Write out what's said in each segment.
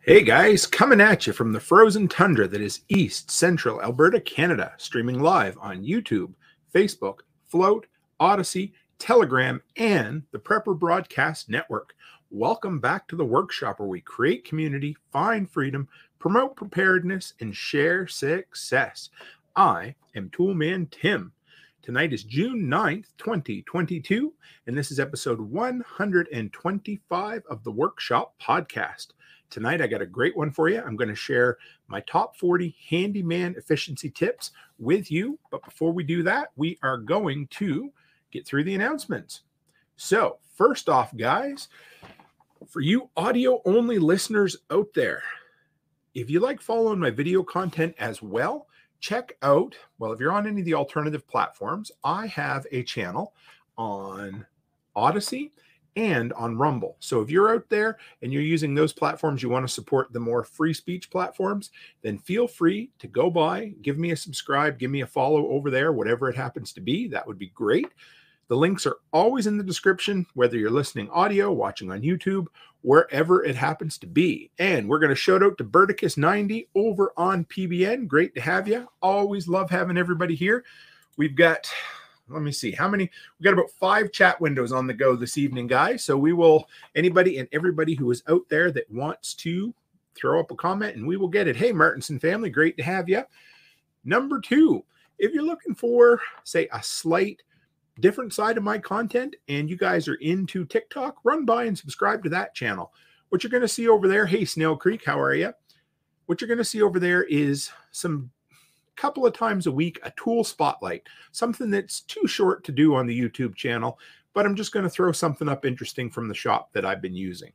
Hey guys, coming at you from the frozen tundra that is East Central Alberta, Canada, streaming live on YouTube, Facebook, Float, Odyssey, Telegram, and the Prepper Broadcast Network. Welcome back to the workshop where we create community, find freedom, promote preparedness, and share success. I am Toolman Tim. Tonight is June 9th, 2022, and this is episode 125 of the Workshop Podcast. Tonight, I got a great one for you. I'm going to share my top 40 handyman efficiency tips with you. But before we do that, we are going to get through the announcements. So first off, guys, for you audio-only listeners out there, if you like following my video content as well, check out, well, if you're on any of the alternative platforms, I have a channel on Odyssey and on Rumble. So if you're out there and you're using those platforms, you want to support the more free speech platforms, then feel free to go by, give me a subscribe, give me a follow over there, whatever it happens to be. That would be great. The links are always in the description, whether you're listening audio, watching on YouTube, wherever it happens to be. And we're going to shout out to Berticus90 over on PBN. Great to have you. Always love having everybody here. We've got, let me see how many. We got about 5 chat windows on the go this evening, guys. So we will, anybody and everybody who is out there that wants to throw up a comment and we will get it. Hey, Martinson family, great to have you. Number 2, if you're looking for, say, a slight different side of my content and you guys are into TikTok, run by and subscribe to that channel. What you're going to see over there, hey, Snail Creek, how are you? What you're going to see over there is some couple of times a week, a tool spotlight, something that's too short to do on the YouTube channel, but I'm just going to throw something up interesting from the shop that I've been using.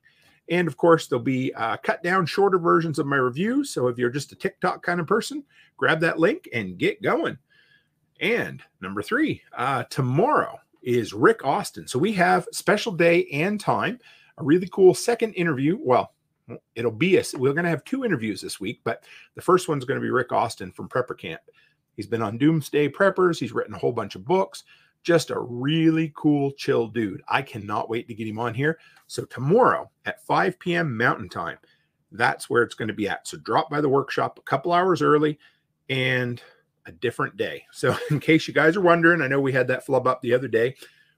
And of course, there'll be cut down shorter versions of my reviews. So if you're just a TikTok kind of person, grab that link and get going. And number 3, tomorrow is Rick Austin. So we have special day and time, a really cool second interview. Well, we're going to have 2 interviews this week, but the first one's going to be Rick Austin from Prepper Camp. He's been on Doomsday Preppers. He's written a whole bunch of books. Just a really cool, chill dude. I cannot wait to get him on here. So tomorrow at 5 p.m. Mountain Time, that's where it's going to be at. So drop by the workshop a couple hours early and a different day. So in case you guys are wondering, I know we had that flub up the other day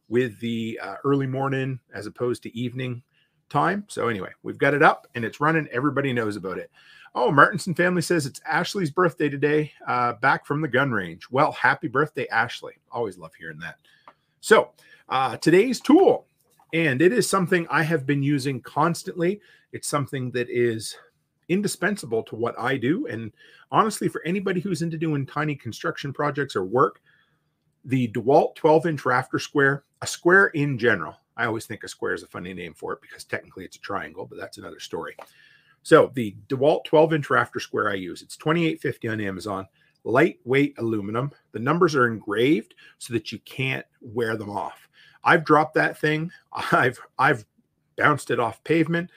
with the early morning as opposed to evening time. So anyway, we've got it up and it's running. Everybody knows about it. Oh, Martinson family says it's Ashley's birthday today, back from the gun range. Well, happy birthday, Ashley. Always love hearing that. So today's tool, and it is something I have been using constantly. It's something that is indispensable to what I do. And honestly, for anybody who's into doing tiny construction projects or work, the DEWALT 12-inch rafter square, a square in general. I always think a square is a funny name for it because technically it's a triangle, but that's another story. So the DEWALT 12-inch rafter square I use, it's $28.50 on Amazon, lightweight aluminum. The numbers are engraved so that you can't wear them off. I've dropped that thing. I've bounced it off pavement.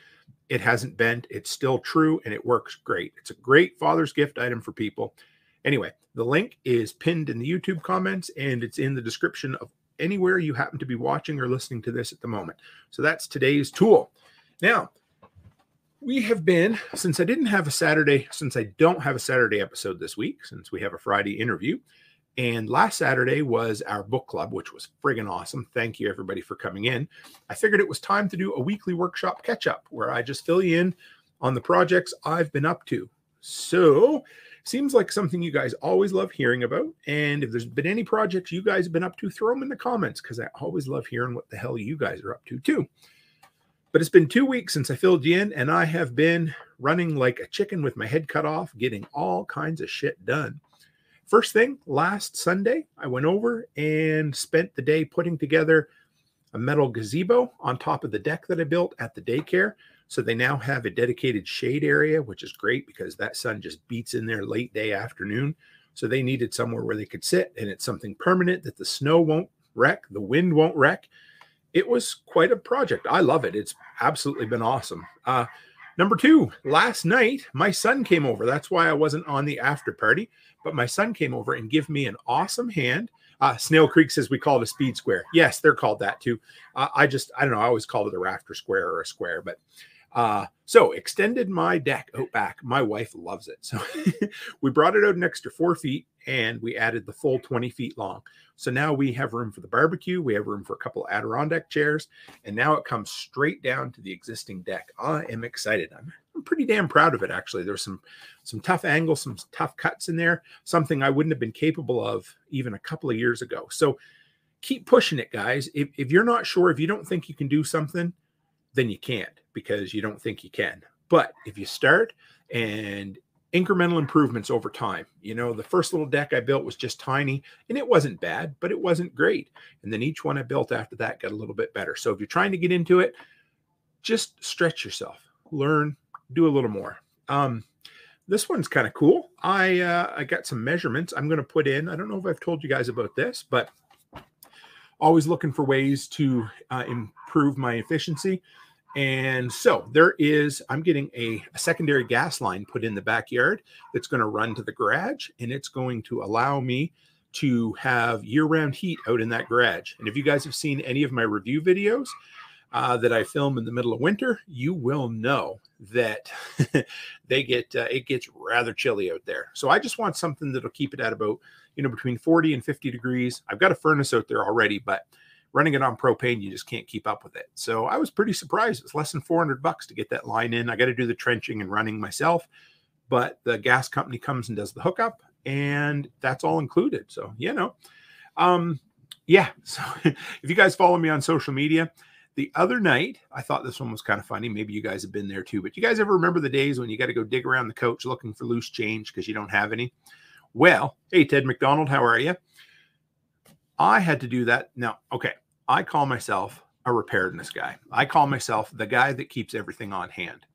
It hasn't bent. It's still true, and it works great. It's a great Father's gift item for people. Anyway, the link is pinned in the YouTube comments, and it's in the description of anywhere you happen to be watching or listening to this at the moment. So that's today's tool. Now, we have been, since I don't have a Saturday episode this week, since we have a Friday interview, and last Saturday was our book club, which was friggin' awesome. Thank you, everybody, for coming in. I figured it was time to do a weekly workshop catch-up where I just fill you in on the projects I've been up to. So, seems like something you guys always love hearing about. And if there's been any projects you guys have been up to, throw them in the comments because I always love hearing what the hell you guys are up to, too. But it's been 2 weeks since I filled you in, and I have been running like a chicken with my head cut off, getting all kinds of shit done. First thing, last Sunday, I went over and spent the day putting together a metal gazebo on top of the deck that I built at the daycare. So they now have a dedicated shade area, which is great because that sun just beats in there late day afternoon. So they needed somewhere where they could sit, and it's something permanent that the snow won't wreck, the wind won't wreck. It was quite a project. I love it. It's absolutely been awesome. Number 2, last night, my son came over. That's why I wasn't on the after party, but my son came over and gave me an awesome hand. Snail Creek says we call it a speed square. Yes, they're called that too. I don't know. I always called it a rafter square or a square, but So extended my deck out back. My wife loves it. So we brought it out an extra 4 feet and we added the full 20 feet long. So now we have room for the barbecue. We have room for a couple of Adirondack chairs. And now it comes straight down to the existing deck. I am excited. I'm pretty damn proud of it, actually. There's some tough angles, some tough cuts in there, something I wouldn't have been capable of even a couple of years ago. So keep pushing it, guys. If you're not sure, if you don't think you can do something, then you can't because you don't think you can. But if you start and incremental improvements over time, you know, the first little deck I built was just tiny and it wasn't bad, but it wasn't great. And then each one I built after that got a little bit better. So if you're trying to get into it, just stretch yourself, learn, do a little more. This one's kind of cool. I got some measurements I'm going to put in. I don't know if I've told you guys about this, but always looking for ways to improve my efficiency. And so I'm getting a secondary gas line put in the backyard that's going to run to the garage, and it's going to allow me to have year-round heat out in that garage. And if you guys have seen any of my review videos that I film in the middle of winter, you will know that it gets rather chilly out there. So I just want something that'll keep it at about, you know, between 40 and 50 degrees. I've got a furnace out there already, but running it on propane, you just can't keep up with it. So I was pretty surprised. It's less than $400 to get that line in. I got to do the trenching and running myself, but the gas company comes and does the hookup, and that's all included. So, you know, yeah. So if you guys follow me on social media, the other night, I thought this one was kind of funny. Maybe you guys have been there too, but you guys ever remember the days when you got to go dig around the couch looking for loose change because you don't have any? Well, hey, Ted McDonald, how are you? I had to do that. Now, okay, I call myself a preparedness guy. I call myself the guy that keeps everything on hand.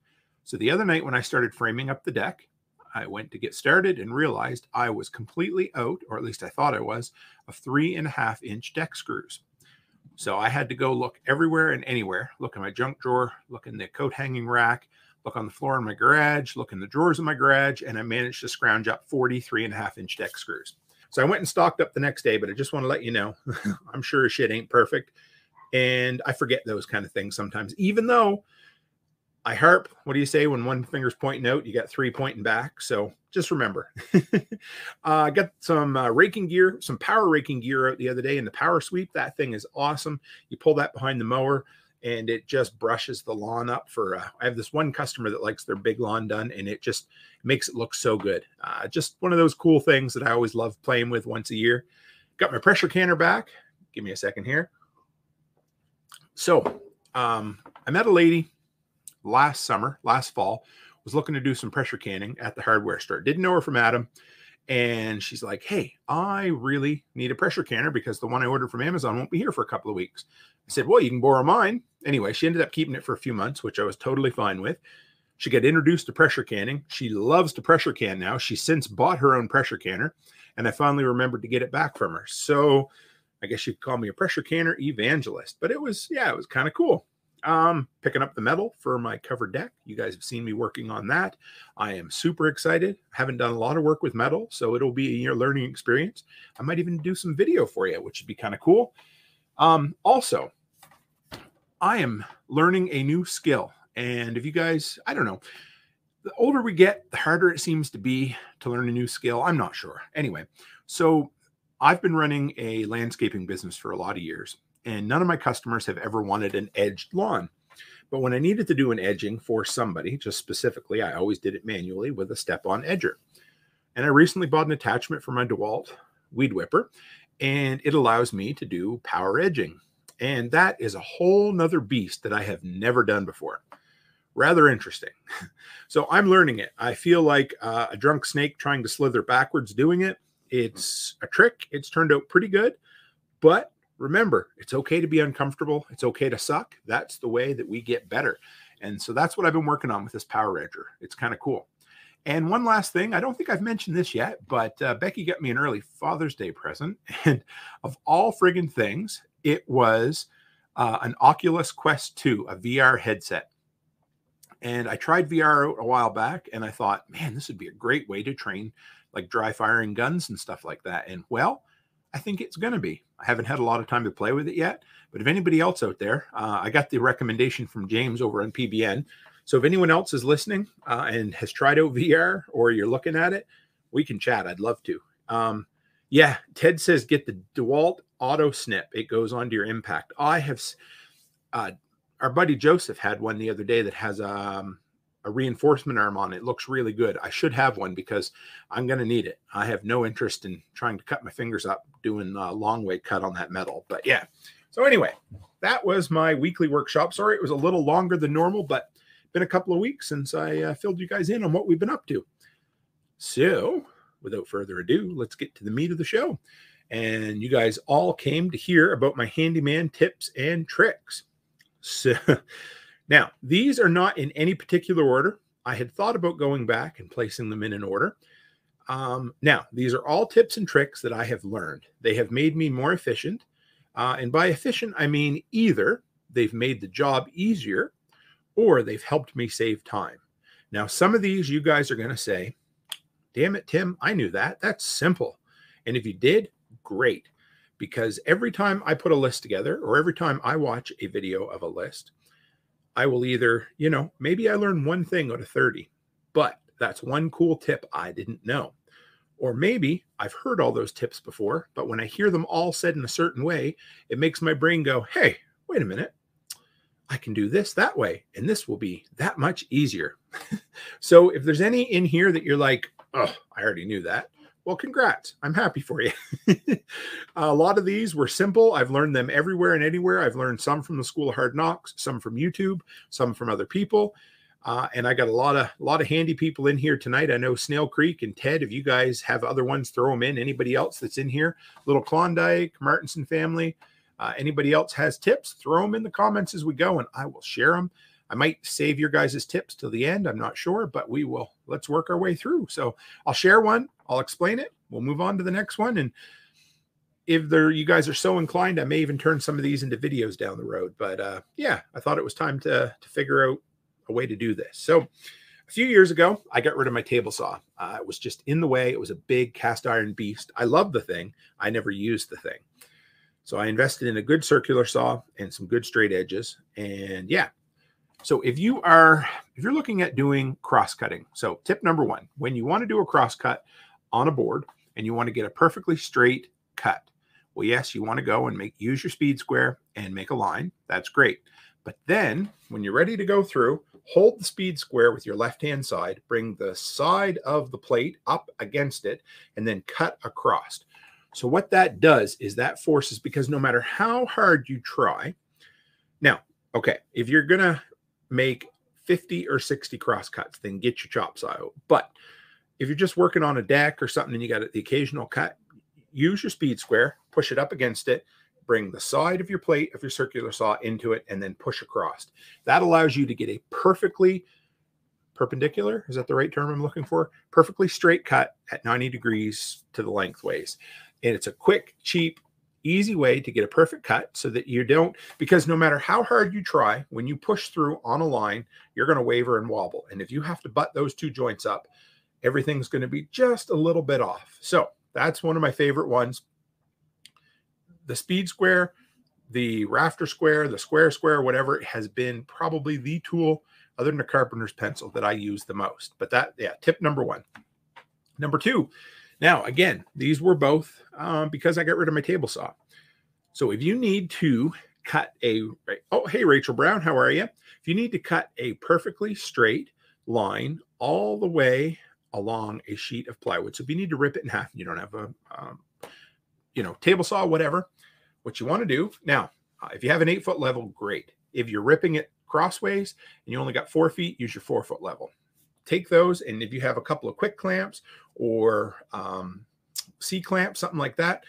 So the other night when I started framing up the deck, I went to get started and realized I was completely out, or at least I thought I was, of 3.5-inch deck screws. So I had to go look everywhere and anywhere, look in my junk drawer, look in the coat hanging rack, look on the floor in my garage, look in the drawers in my garage, and I managed to scrounge up 43.5-inch deck screws. So I went and stocked up the next day, but I just want to let you know, I'm sure shit ain't perfect. And I forget those kind of things sometimes, even though I harp. What do you say when one finger's pointing out, you got 3 pointing back? So just remember. I got some raking gear, some power raking gear out the other day in the power sweep. That thing is awesome. You pull that behind the mower and it just brushes the lawn up for, I have this one customer that likes their big lawn done, and it just makes it look so good. Just one of those cool things that I always love playing with once a year. Got my pressure canner back. Give me a second here. So I met a lady last fall, was looking to do some pressure canning at the hardware store. Didn't know her from Adam. And she's like, hey, I really need a pressure canner because the one I ordered from Amazon won't be here for a couple of weeks. I said, well, you can borrow mine. Anyway, she ended up keeping it for a few months, which I was totally fine with. She got introduced to pressure canning. She loves to pressure can now. She's since bought her own pressure canner, and I finally remembered to get it back from her. So I guess you could call me a pressure canner evangelist, but it was kind of cool. Picking up the metal for my covered deck. You guys have seen me working on that. I am super excited. Haven't done a lot of work with metal, so it'll be a year learning experience. I might even do some video for you, which would be kind of cool. Also, I am learning a new skill. And if you guys, I don't know, the older we get, the harder it seems to be to learn a new skill. I'm not sure. Anyway, so I've been running a landscaping business for a lot of years, and none of my customers have ever wanted an edged lawn. But when I needed to do an edging for somebody, just specifically, I always did it manually with a step-on edger. And I recently bought an attachment for my DEWALT weed whipper, and it allows me to do power edging. And that is a whole nother beast that I have never done before. Rather interesting. So I'm learning it. I feel like a drunk snake trying to slither backwards doing it. It's a trick. It's turned out pretty good. But remember, it's okay to be uncomfortable. It's okay to suck. That's the way that we get better. And so that's what I've been working on with this power edger. It's kind of cool. And one last thing, I don't think I've mentioned this yet, but Becky got me an early Father's Day present. And of all friggin' things, it was an Oculus Quest 2, a VR headset. And I tried VR out a while back, and I thought, man, this would be a great way to train like dry firing guns and stuff like that. And well, I think it's going to be. I haven't had a lot of time to play with it yet, but if anybody else out there, I got the recommendation from James over on PBN. So if anyone else is listening and has tried out VR or you're looking at it, we can chat. I'd love to. Yeah, Ted says get the DEWALT auto snip. It goes onto your impact. I have, our buddy Joseph had one the other day that has a reinforcement arm on it. It looks really good. I should have one because I'm going to need it. I have no interest in trying to cut my fingers up doing a long way cut on that metal. But yeah. So anyway, that was my weekly workshop. Sorry, it was a little longer than normal, but been a couple of weeks since I filled you guys in on what we've been up to. So without further ado, let's get to the meat of the show. And you guys all came to hear about my handyman tips and tricks. So now, these are not in any particular order. I had thought about going back and placing them in an order. Now, these are all tips and tricks that I have learned. They have made me more efficient. And by efficient, I mean either they've made the job easier or they've helped me save time. Now, some of these you guys are going to say, damn it, Tim, I knew that. That's simple. And if you did, great. Because every time I put a list together or every time I watch a video of a list, I will either, maybe I learned one thing out of 30, but that's one cool tip I didn't know. Or maybe I've heard all those tips before, but when I hear them all said in a certain way, it makes my brain go, hey, wait a minute. I can do this that way, and this will be that much easier. So if there's any in here that you're like, oh, I already knew that. Well, congrats. I'm happy for you. A lot of these were simple. I've learned them everywhere and anywhere. I've learned some from the School of Hard Knocks, some from YouTube, some from other people. And I got a lot of handy people in here tonight. I know Snail Creek and Ted, if you guys have other ones, throw them in. Anybody else that's in here, Little Klondike, Martinson family, anybody else has tips, throw them in the comments as we go and I will share them. I might save your guys' tips till the end. I'm not sure, but we will. Let's work our way through. So I'll share one. I'll explain it. We'll move on to the next one. And if you guys are so inclined, I may even turn some of these into videos down the road. But yeah, I thought it was time to figure out a way to do this. So a few years ago, I got rid of my table saw. It was just in the way. It was a big cast iron beast. I love the thing. I never used the thing. So I invested in a good circular saw and some good straight edges. And yeah. So if you're looking at doing cross cutting, so tip number one, when you want to do a cross cut on a board and you want to get a perfectly straight cut, well, yes, you want to go and use your speed square and make a line. That's great. But then when you're ready to go through, hold the speed square with your left-hand side, bring the side of the plate up against it, and then cut across. So what that does is that forces, because no matter how hard you try, now, okay, if you're going to make 50 or 60 cross cuts, then get your chop saw out. But if you're just working on a deck or something and you got the occasional cut, use your speed square, push it up against it, bring the side of your plate of your circular saw into it, and then push across. That allows you to get a perfectly perpendicular, is that the right term I'm looking for? Perfectly straight cut at 90 degrees to the lengthways. And it's a quick, cheap, easy way to get a perfect cut so that you don't, because no matter how hard you try, when you push through on a line, you're going to waver and wobble. And if you have to butt those two joints up, everything's going to be just a little bit off. So that's one of my favorite ones. The speed square, the rafter square, the square, whatever, has been probably the tool other than a carpenter's pencil that I use the most. But that, yeah, tip number one. Number two, now, again, these were both because I got rid of my table saw. So if you need to cut oh, hey, Rachel Brown, how are you? If you need to cut a perfectly straight line all the way along a sheet of plywood, so if you need to rip it in half, you don't have a, table saw, whatever, what you want to do. Now, if you have an 8-foot level, great. If you're ripping it crossways and you only got 4 feet, use your 4-foot level. Take those, and if you have a couple of quick clamps or C-clamp, something like that,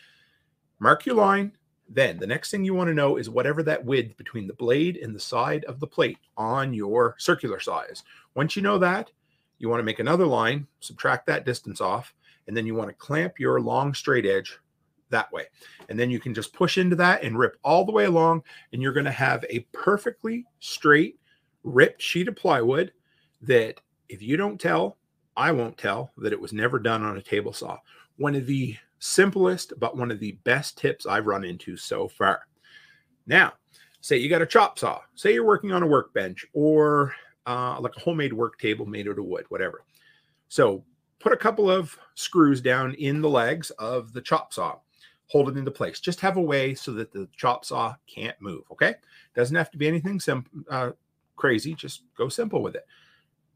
mark your line. Then the next thing you want to know is whatever that width between the blade and the side of the plate on your circular saw is. Once you know that, you want to make another line, subtract that distance off, and then you want to clamp your long straight edge that way. And then you can just push into that and rip all the way along, and you're going to have a perfectly straight ripped sheet of plywood that, if you don't tell, I won't tell that it was never done on a table saw. One of the simplest, but one of the best tips I've run into so far. Now, say you got a chop saw. Say you're working on a workbench, or like a homemade work table made out of wood, whatever. So put a couple of screws down in the legs of the chop saw, hold it into place. Just have a way so that the chop saw can't move. Okay. Doesn't have to be anything crazy. Just go simple with it.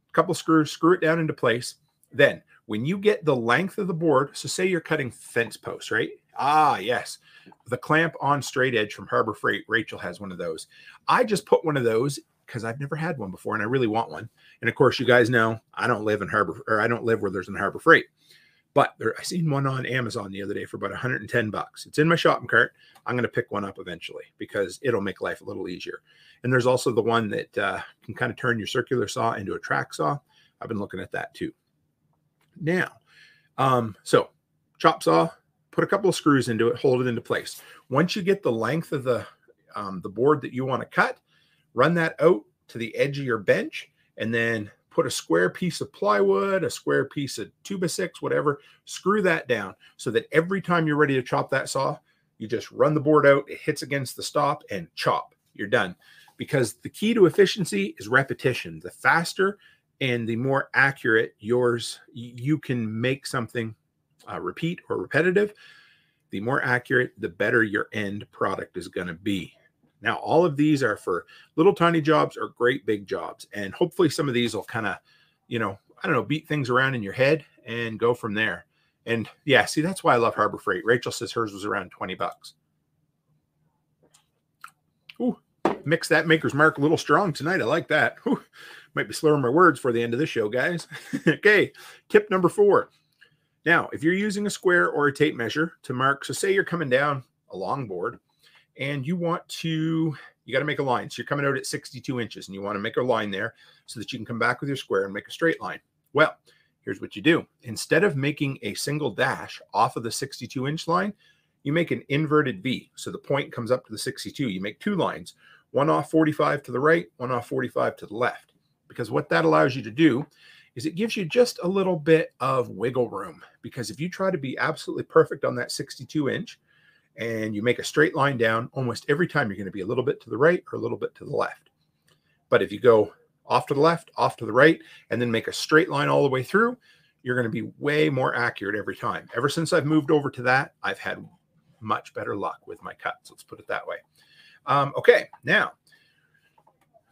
A couple of screws, screw it down into place. Then when you get the length of the board, so say you're cutting fence posts, right? Ah, yes. The clamp on straight edge from Harbor Freight. Rachel has one of those. I just put one of those because I've never had one before and I really want one. And of course, you guys know I don't live in Harbor, or I don't live where there's a Harbor Freight. But I seen one on Amazon the other day for about $110. It's in my shopping cart. I'm going to pick one up eventually because it'll make life a little easier. And there's also the one that can kind of turn your circular saw into a track saw. I've been looking at that too. Now, so chop saw, put a couple of screws into it, hold it into place. Once you get the length of the board that you want to cut, run that out to the edge of your bench, and then put a square piece of plywood, a square piece of 2x6, whatever, screw that down so that every time you're ready to chop that saw, you just run the board out, it hits against the stop, and chop. You're done. Because the key to efficiency is repetition. The faster and the more accurate you can make something repeat or repetitive, the more accurate, the better your end product is going to be. Now, all of these are for little tiny jobs or great big jobs. And hopefully some of these will kind of, I don't know, beat things around in your head and go from there. And yeah, see, that's why I love Harbor Freight. Rachel says hers was around $20. Ooh, mix that Maker's Mark a little strong tonight. I like that. Ooh, might be slurring my words for the end of the show, guys. Okay, tip number 4. Now, if you're using a square or a tape measure to mark, so say you're coming down a long board, and you got to make a line. So you're coming out at 62 inches and you want to make a line there so that you can come back with your square and make a straight line. Well, here's what you do. Instead of making a single dash off of the 62-inch line, you make an inverted V. So the point comes up to the 62. You make 2 lines, one off 45 to the right, one off 45 to the left. Because what that allows you to do is it gives you just a little bit of wiggle room. Because if you try to be absolutely perfect on that 62-inch, and you make a straight line down, almost every time you're going to be a little bit to the right or a little bit to the left. But if you go off to the left, off to the right, and then make a straight line all the way through, you're going to be way more accurate every time. Ever since I've moved over to that, I've had much better luck with my cuts. Let's put it that way. Okay, now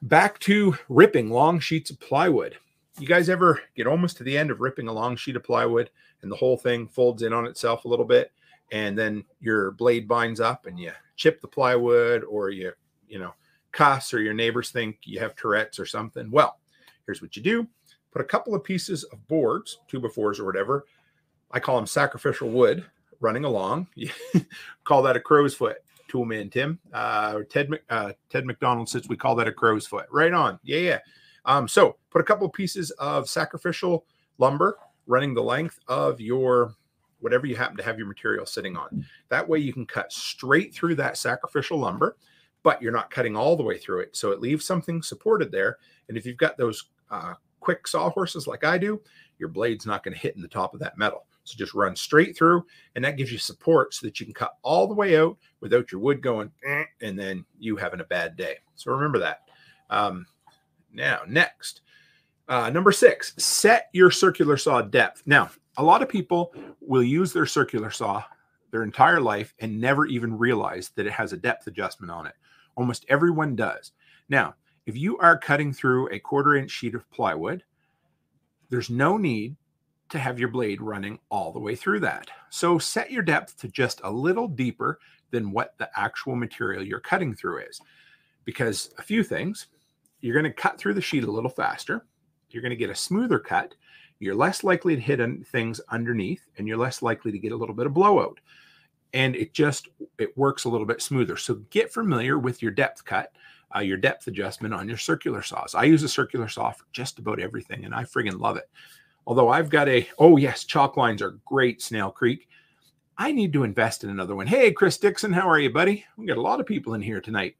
back to ripping long sheets of plywood. You guys ever get almost to the end of ripping a long sheet of plywood and the whole thing folds in on itself a little bit? And then your blade binds up and you chip the plywood, or you cuss, or your neighbors think you have Tourette's or something. Well, here's what you do. Put a couple of pieces of boards, 2x4s or whatever. I call them sacrificial wood, running along. You call that a crow's foot. Toolman Tim, Ted McDonald says we call that a crow's foot. Right on. Yeah. So put a couple of pieces of sacrificial lumber running the length of your whatever you happen to have your material sitting on. That way you can cut straight through that sacrificial lumber, but you're not cutting all the way through it. So it leaves something supported there. And if you've got those quick sawhorses like I do, your blade's not going to hit in the top of that metal. So just run straight through, and that gives you support so that you can cut all the way out without your wood going, and then you having a bad day. So remember that. Now, next, number 6, set your circular saw depth. Now, a lot of people will use their circular saw their entire life and never even realize that it has a depth adjustment on it. Almost everyone does. Now, if you are cutting through a 1/4-inch sheet of plywood, there's no need to have your blade running all the way through that. So set your depth to just a little deeper than what the actual material you're cutting through is. Because a few things, you're going to cut through the sheet a little faster. You're going to get a smoother cut. You're less likely to hit things underneath, and you're less likely to get a little bit of blowout. And it works a little bit smoother. So get familiar with your depth cut, your depth adjustment on your circular saws. I use a circular saw for just about everything, and I friggin' love it. Although I've got oh yes, chalk lines are great, Snail Creek. I need to invest in another one. Hey, Chris Dixon, how are you, buddy? We got a lot of people in here tonight.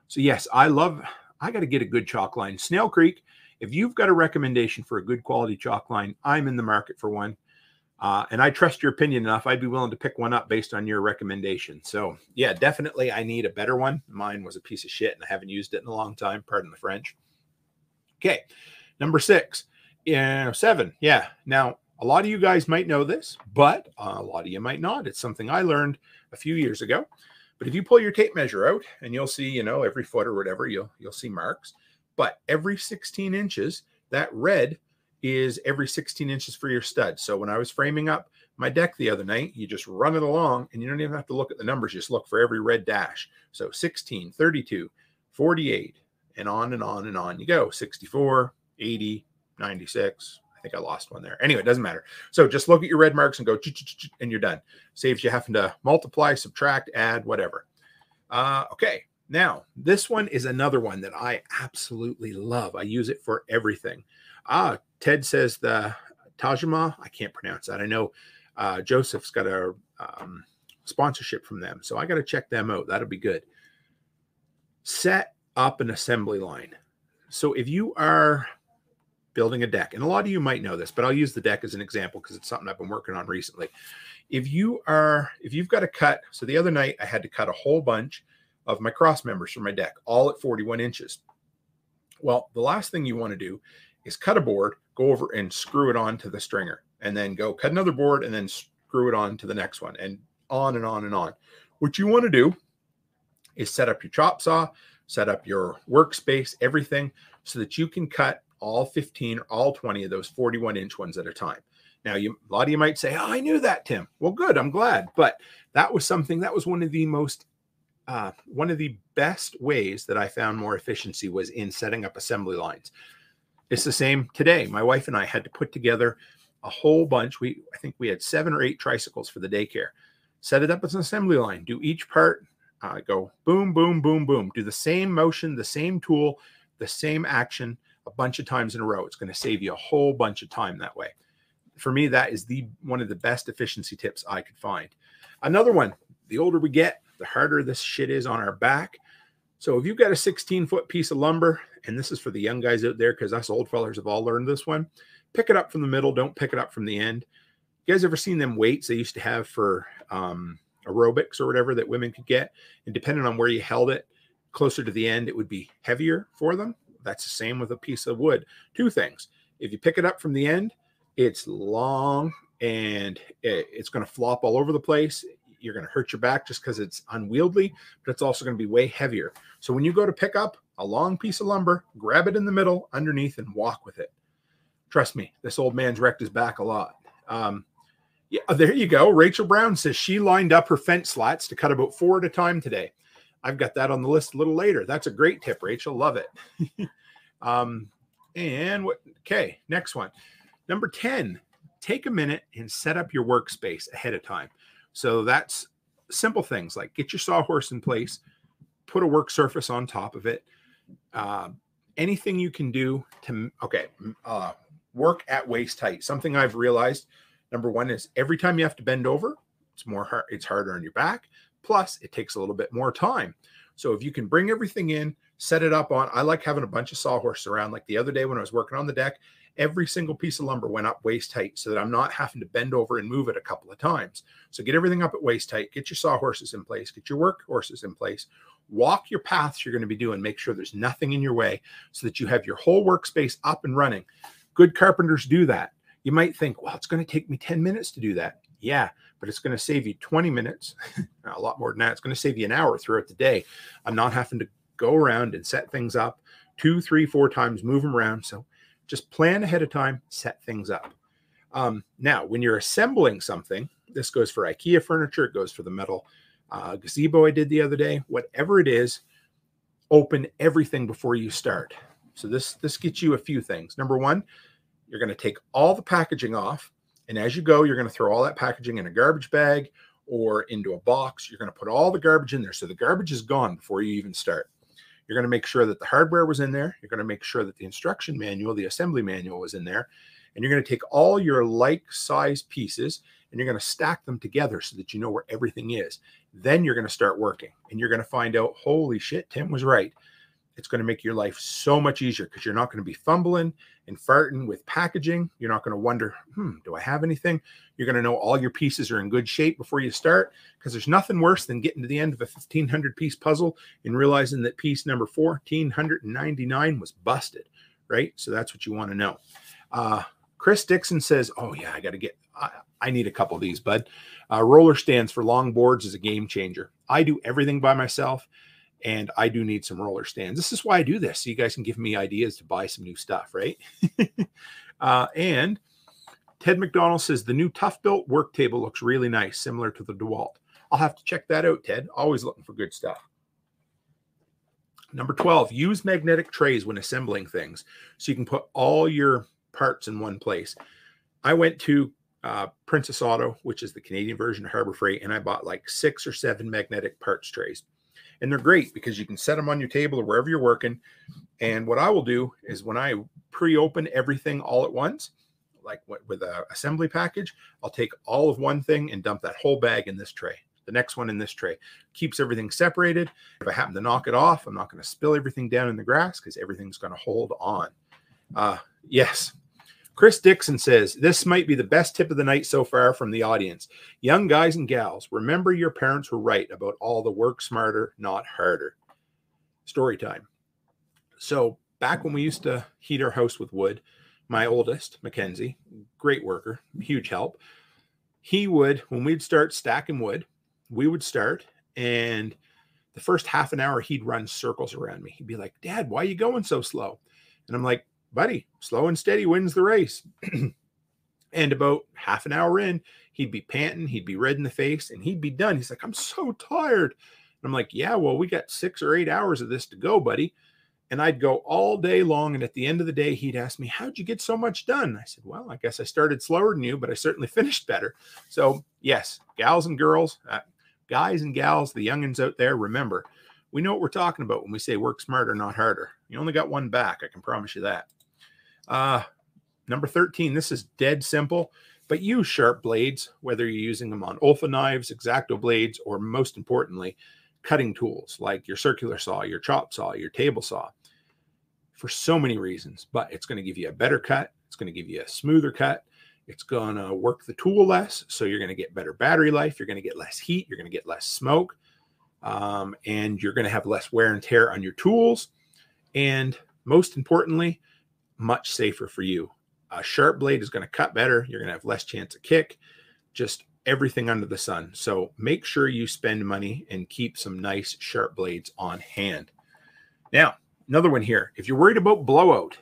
So yes, I got to get a good chalk line. Snail Creek, if you've got a recommendation for a good quality chalk line, I'm in the market for one. And I trust your opinion enough. I'd be willing to pick one up based on your recommendation. So yeah, definitely I need a better one. Mine was a piece of shit and I haven't used it in a long time. Pardon the French. Okay, number 6. Yeah, 7. Yeah. Now, a lot of you guys might know this, but a lot of you might not. It's something I learned a few years ago. But if you pull your tape measure out, and you'll see, every foot or whatever, you'll see marks. But every 16 inches, that red is every 16 inches for your stud. So when I was framing up my deck the other night, you just run it along, and you don't even have to look at the numbers. You just look for every red dash. So 16, 32, 48, and on and on and on you go. 64, 80, 96. I think I lost one there. Anyway, it doesn't matter. So just look at your red marks and go, and you're done. Saves you having to multiply, subtract, add, whatever. Okay. Now, this one is another one that I absolutely love. I use it for everything. Ted says the Tajima. I can't pronounce that. I know Joseph's got a sponsorship from them, so I got to check them out. That'll be good. Set up an assembly line. So if you are building a deck, and a lot of you might know this, but I'll use the deck as an example because it's something I've been working on recently. If you've got to cut, so the other night I had to cut a whole bunch of my cross members for my deck, all at 41 inches. Well, the last thing you want to do is cut a board, go over and screw it onto the stringer, and then go cut another board and then screw it on to the next one, and on and on and on. What you want to do is set up your chop saw, set up your workspace, everything, so that you can cut all 15 or all 20 of those 41-inch ones at a time. Now, a lot of you might say, oh, I knew that, Tim. Well, good. I'm glad. But that was one of the best ways that I found more efficiency was in setting up assembly lines. It's the same today. My wife and I had to put together a whole bunch. I think we had 7 or 8 tricycles for the daycare. Set it up as an assembly line. Do each part, go boom, boom, boom, boom. Do the same motion, the same tool, the same action a bunch of times in a row. It's going to save you a whole bunch of time that way. For me, that is one of the best efficiency tips I could find. Another one, the older we get, the harder this shit is on our back. So if you've got a 16-foot piece of lumber, and this is for the young guys out there, because us old fellers have all learned this one, pick it up from the middle. Don't pick it up from the end. You guys ever seen them weights they used to have for aerobics or whatever that women could get? And depending on where you held it, closer to the end, it would be heavier for them. That's the same with a piece of wood. 2 things. If you pick it up from the end, it's long and it's going to flop all over the place. You're going to hurt your back just because it's unwieldy, but it's also going to be way heavier. So when you go to pick up a long piece of lumber, grab it in the middle, underneath, and walk with it. Trust me, this old man's wrecked his back a lot. Yeah, there you go. Rachel Brown says she lined up her fence slats to cut about 4 at a time today. I've got that on the list a little later. That's a great tip, Rachel. Love it. Okay, next one. Number 10, take a minute and set up your workspace ahead of time. So that's simple things like get your sawhorse in place, put a work surface on top of it. Anything you can do to, work at waist height. Something I've realized, number 1 is every time you have to bend over, it's harder on your back. Plus, it takes a little bit more time. So if you can bring everything in, set it up on, I like having a bunch of sawhorses around. Like the other day when I was working on the deck, every single piece of lumber went up waist height so that I'm not having to bend over and move it a couple of times. So get everything up at waist height, get your sawhorses in place, get your workhorses in place, walk your paths you're going to be doing, make sure there's nothing in your way so that you have your whole workspace up and running. Good carpenters do that. You might think, well, it's going to take me 10 minutes to do that. Yeah, but it's going to save you 20 minutes, a lot more than that. It's going to save you an hour throughout the day. I'm not having to go around and set things up 2, 3, 4 times, move them around. So just plan ahead of time, set things up. Now, when you're assembling something, this goes for IKEA furniture, it goes for the metal gazebo I did the other day, whatever it is, open everything before you start. So this gets you a few things. Number 1, you're going to take all the packaging off. And as you go, you're going to throw all that packaging in a garbage bag or into a box. You're going to put all the garbage in there. So the garbage is gone before you even start. You're going to make sure that the hardware was in there. You're going to make sure that the instruction manual, the assembly manual was in there. And you're going to take all your like size pieces and you're going to stack them together so that you know where everything is. Then you're going to start working and you're going to find out, holy shit, Tim was right. It's going to make your life so much easier because you're not going to be fumbling and farting with packaging. You're not going to wonder, do I have anything? You're going to know all your pieces are in good shape before you start, because there's nothing worse than getting to the end of a 1,500 piece puzzle and realizing that piece number 1,499 was busted, right? So that's what you want to know. Chris Dixon says, oh yeah, I need a couple of these, bud. Roller stands for long boards is a game changer. I do everything by myself, and I do need some roller stands. This is why I do this, so you guys can give me ideas to buy some new stuff, right? And Ted McDonald says, the new Tough Built work table looks really nice, similar to the DEWALT. I'll have to check that out, Ted. Always looking for good stuff. Number 12, use magnetic trays when assembling things so you can put all your parts in one place. I went to Princess Auto, which is the Canadian version of Harbor Freight, and I bought like 6 or 7 magnetic parts trays. And they're great because you can set them on your table or wherever you're working. And what I will do is when I pre-open everything all at once, like with an assembly package, I'll take all of one thing and dump that whole bag in this tray. The next one in this tray. Keeps everything separated. If I happen to knock it off, I'm not going to spill everything down in the grass because everything's going to hold on. Yes. Chris Dixon says, this might be the best tip of the night so far from the audience. Young guys and gals, remember your parents were right about all the work smarter, not harder. Story time. So back when we used to heat our house with wood, my oldest, Mackenzie, great worker, huge help. He would, when we'd start stacking wood, we would start, and the first half an hour, he'd run circles around me. He'd be like, Dad, why are you going so slow? And I'm like, buddy, slow and steady wins the race. And about half an hour in, he'd be panting, he'd be red in the face, and he'd be done. He's like, I'm so tired. And I'm like, yeah, well, we got 6 or 8 hours of this to go, buddy. And I'd go all day long. And at the end of the day, he'd ask me, how'd you get so much done? I said, well, I guess I started slower than you, but I certainly finished better. So yes, gals and girls, guys and gals, the youngins out there, remember, we know what we're talking about when we say work smarter, not harder. You only got one back. I can promise you that. Number 13, this is dead simple, but use sharp blades, whether you're using them on Olfa knives, X-Acto blades, or most importantly, cutting tools like your circular saw, your chop saw, your table saw, for so many reasons. But it's going to give you a better cut. It's going to give you a smoother cut. It's going to work the tool less, so you're going to get better battery life. You're going to get less heat. You're going to get less smoke, and you're going to have less wear and tear on your tools. And most importantly, much safer for you. A sharp blade is going to cut better. You're going to have less chance of kick. Just everything under the sun. So make sure you spend money and keep some nice sharp blades on hand. Now, another one here. If you're worried about blowout,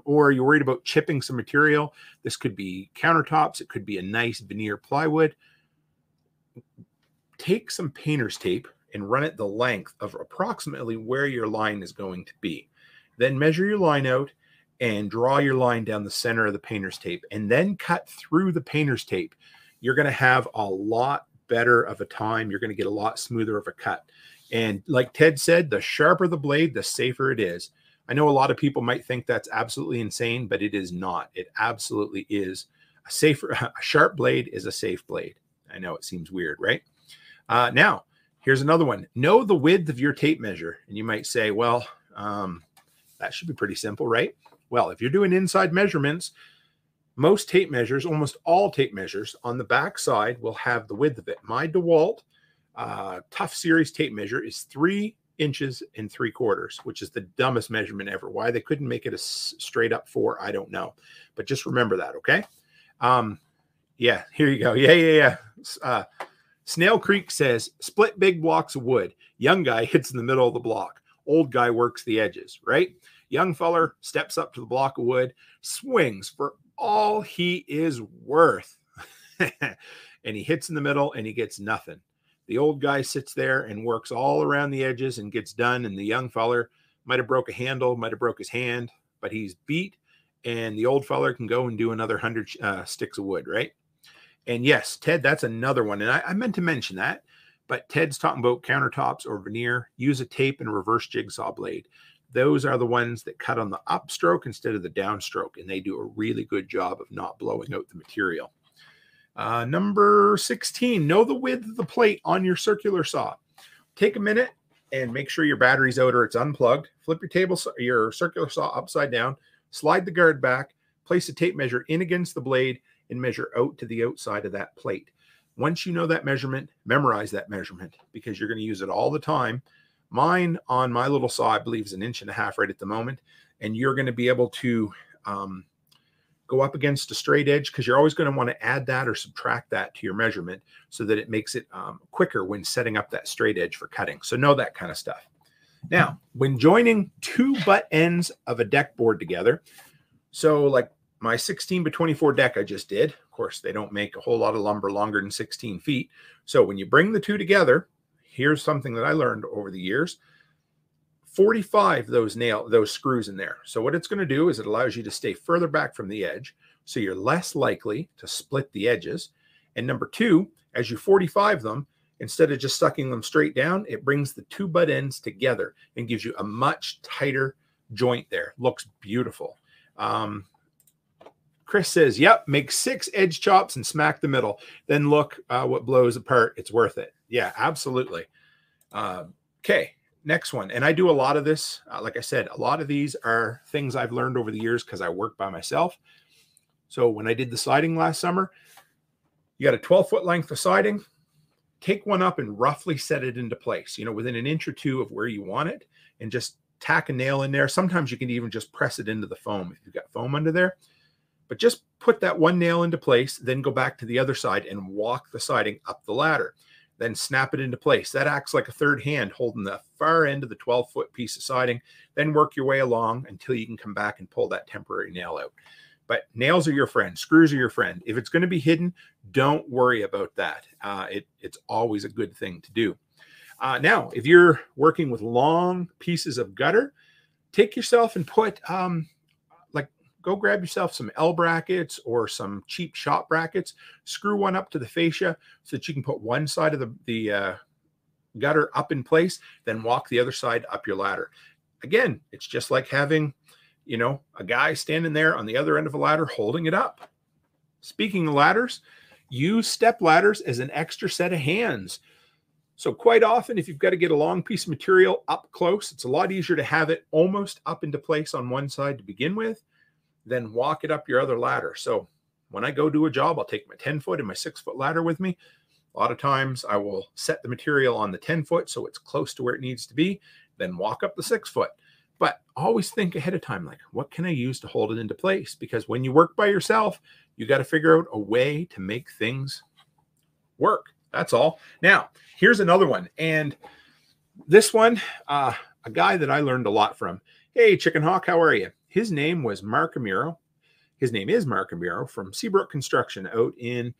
or you're worried about chipping some material, this could be countertops. It could be a nice veneer plywood. Take some painter's tape and run it the length of approximately where your line is going to be. Then measure your line out and draw your line down the center of the painter's tape, and then cut through the painter's tape. You're going to have a lot better of a time. You're going to get a lot smoother of a cut. And like Ted said, the sharper the blade, the safer it is. I know a lot of people might think that's absolutely insane, but it is not. It absolutely is a safer. A sharp blade is a safe blade. I know it seems weird, right? Now, here's another one. Know the width of your tape measure. And you might say, well, that should be pretty simple, right? Well, if you're doing inside measurements, most tape measures, almost all tape measures on the back side will have the width of it. My DEWALT Tough Series tape measure is 3 inches and 3/4, which is the dumbest measurement ever. Why they couldn't make it a straight up 4, I don't know. But just remember that, okay? Yeah, here you go. Yeah. Snail Creek says, split big blocks of wood. Young guy hits in the middle of the block. Old guy works the edges, right? Young feller steps up to the block of wood, swings for all he is worth. And he hits in the middle and he gets nothing. The old guy sits there and works all around the edges and gets done. And the young feller might have broke a handle, might have broke his hand, but he's beat. And the old feller can go and do another 100 sticks of wood, right? And yes, Ted, that's another one. And I meant to mention that, but Ted's talking about countertops or veneer. Use a tape and reverse jigsaw blade. Those are the ones that cut on the upstroke instead of the downstroke, and they do a really good job of not blowing out the material. Number 16, know the width of the plate on your circular saw. Take a minute and make sure your battery's out or it's unplugged. Flip your circular saw upside down, slide the guard back, place a tape measure in against the blade, and measure out to the outside of that plate. Once you know that measurement, memorize that measurement because you're going to use it all the time. Mine on my little saw, I believe, is 1.5 inches right at the moment. and you're going to be able to go up against a straight edge, because you're always going to want to add that or subtract that to your measurement so that it makes it quicker when setting up that straight edge for cutting. So know that kind of stuff. Now, when joining two butt ends of a deck board together, so like my 16 by 24 deck I just did, of course, they don't make a whole lot of lumber longer than 16 feet. So when you bring the two together, here's something that I learned over the years. 45 those screws in there. So what it's going to do is it allows you to stay further back from the edge, so you're less likely to split the edges. And number two, as you 45 them, instead of just sucking them straight down, it brings the two butt ends together and gives you a much tighter joint there. Looks beautiful. Chris says, yep, make 6 edge chops and smack the middle. Then look what blows apart. It's worth it. Yeah, absolutely. Okay. Next one. And I do a lot of this. Like I said, a lot of these are things I've learned over the years because I work by myself. So when I did the siding last summer, you got a 12-foot length of siding, take one up and roughly set it into place, within an inch or two of where you want it, and just tack a nail in there. Sometimes you can even just press it into the foam if you've got foam under there. But just put that one nail into place, then go back to the other side and walk the siding up the ladder. Then snap it into place. That acts like a third hand holding the far end of the 12-foot piece of siding. Then work your way along until you can come back and pull that temporary nail out. But nails are your friend. Screws are your friend. If it's going to be hidden, don't worry about that. It's always a good thing to do. Now, if you're working with long pieces of gutter, take yourself and put go grab yourself some L brackets or some cheap shop brackets, screw one up to the fascia so that you can put one side of the gutter up in place, then walk the other side up your ladder. Again, it's just like having, a guy standing there on the other end of a ladder holding it up. Speaking of ladders, use step ladders as an extra set of hands. So quite often, if you've got to get a long piece of material up close, it's a lot easier to have it almost up into place on one side to begin with, then walk it up your other ladder. So when I go do a job, I'll take my 10-foot and my 6-foot ladder with me. A lot of times I will set the material on the 10-foot so it's close to where it needs to be, then walk up the 6-foot. But always think ahead of time, like, what can I use to hold it into place? Because when you work by yourself, you got to figure out a way to make things work. That's all. Now, here's another one. And this one, a guy that I learned a lot from. Hey, Chicken Hawk, how are you? His name was Mark Amiro. His name is Mark Amiro from Seabrook Construction out in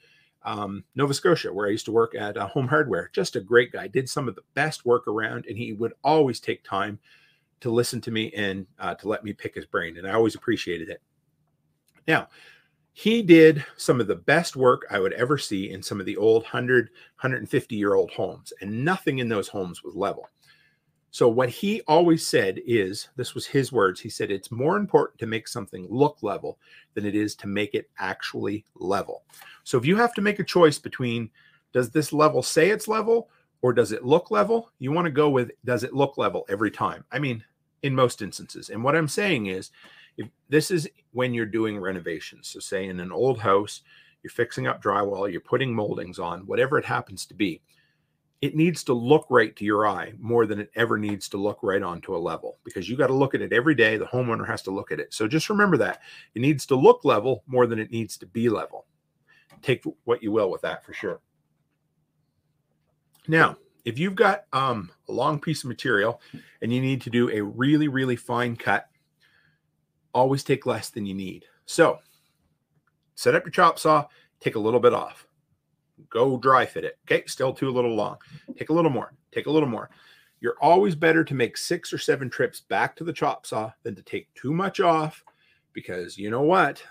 Nova Scotia, where I used to work at Home Hardware. Just a great guy. Did some of the best work around, and he would always take time to listen to me and to let me pick his brain, and I always appreciated it. Now, he did some of the best work I would ever see in some of the old 100, 150-year-old homes, and nothing in those homes was level. So what he always said is, this was his words, he said, it's more important to make something look level than it is to make it actually level. So if you have to make a choice between, does this level say it's level or does it look level? You want to go with, does it look level every time? I mean, in most instances. And what I'm saying is, if this is when you're doing renovations. So say in an old house, you're fixing up drywall, you're putting moldings on, whatever it happens to be. It needs to look right to your eye more than it ever needs to look right onto a level, because you got to look at it every day. The homeowner has to look at it. So just remember that it needs to look level more than it needs to be level. Take what you will with that for sure. Now, if you've got a long piece of material and you need to do a really, really fine cut, always take less than you need. So set up your chop saw, take a little bit off. Go dry fit it. Okay, still too little long. Take a little more. Take a little more. You're always better to make 6 or 7 trips back to the chop saw than to take too much off, because you know what?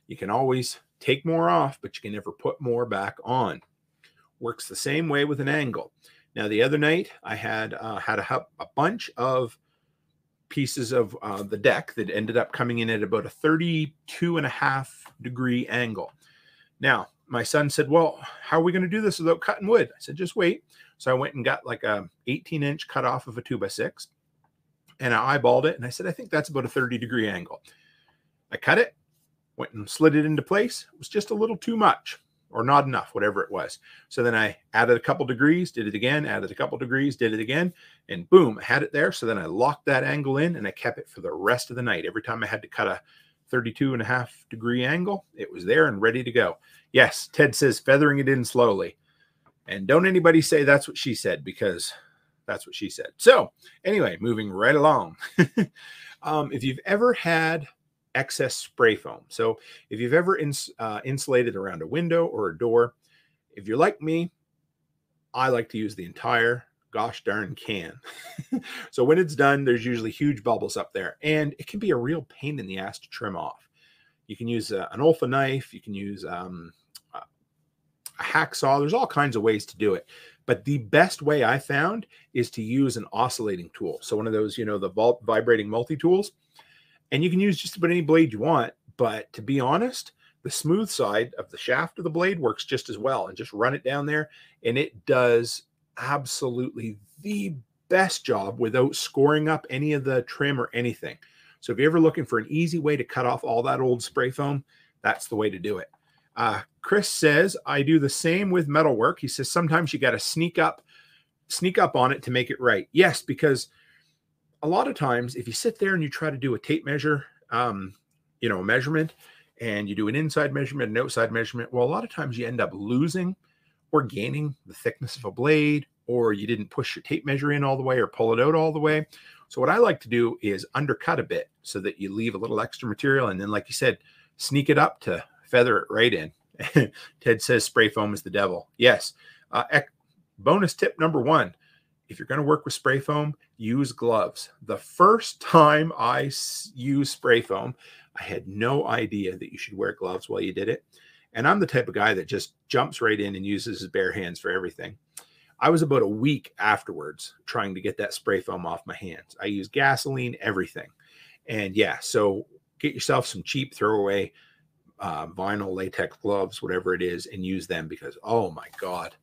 You can always take more off, but you can never put more back on. Works the same way with an angle. Now, the other night I had a bunch of pieces of the deck that ended up coming in at about a 32.5-degree angle. Now, my son said, well, how are we going to do this without cutting wood? I said, just wait. So I went and got like a 18-inch cut off of a 2x6, and I eyeballed it. And I said, I think that's about a 30-degree angle. I cut it, went and slid it into place. It was just a little too much. or not enough, whatever it was. So then I added a couple degrees, did it again, added a couple degrees, did it again, and boom, I had it there. So then I locked that angle in and I kept it for the rest of the night. Every time I had to cut a 32.5-degree angle, it was there and ready to go. Yes, Ted says feathering it in slowly. And don't anybody say that's what she said, because that's what she said. So anyway, moving right along. If you've ever had excess spray foam, so if you've ever insulated around a window or a door, if you're like me, I like to use the entire gosh darn can. So when it's done, there's usually huge bubbles up there, and it can be a real pain in the ass to trim off. You can use an Olfa knife, you can use a hacksaw. There's all kinds of ways to do it. But the best way I found is to use an oscillating tool. So one of those, the vibrating multi-tools. And you can use just about any blade you want. But to be honest, the smooth side of the shaft of the blade works just as well. And just run it down there, and it does absolutely the best job without scoring up any of the trim or anything. So if you're ever looking for an easy way to cut off all that old spray foam, that's the way to do it. Chris says, I do the same with metalwork. He says, sometimes you got to sneak up on it to make it right. Yes, because a lot of times if you sit there and you try to do a tape measure, a measurement, and you do an inside measurement, an outside measurement, well, a lot of times you end up losing or gaining the thickness of a blade, or you didn't push your tape measure in all the way or pull it out all the way. So what I like to do is undercut a bit so that you leave a little extra material. And then, like you said, sneak it up to feather it right in. Ted says spray foam is the devil. Yes. Bonus tip number 1. If you're going to work with spray foam, use gloves. The first time I used spray foam, I had no idea that you should wear gloves while you did it. And I'm the type of guy that just jumps right in and uses his bare hands for everything. I was about a week afterwards trying to get that spray foam off my hands. I used gasoline, everything. And yeah, so get yourself some cheap throwaway vinyl latex gloves, whatever it is, and use them, because, oh my God.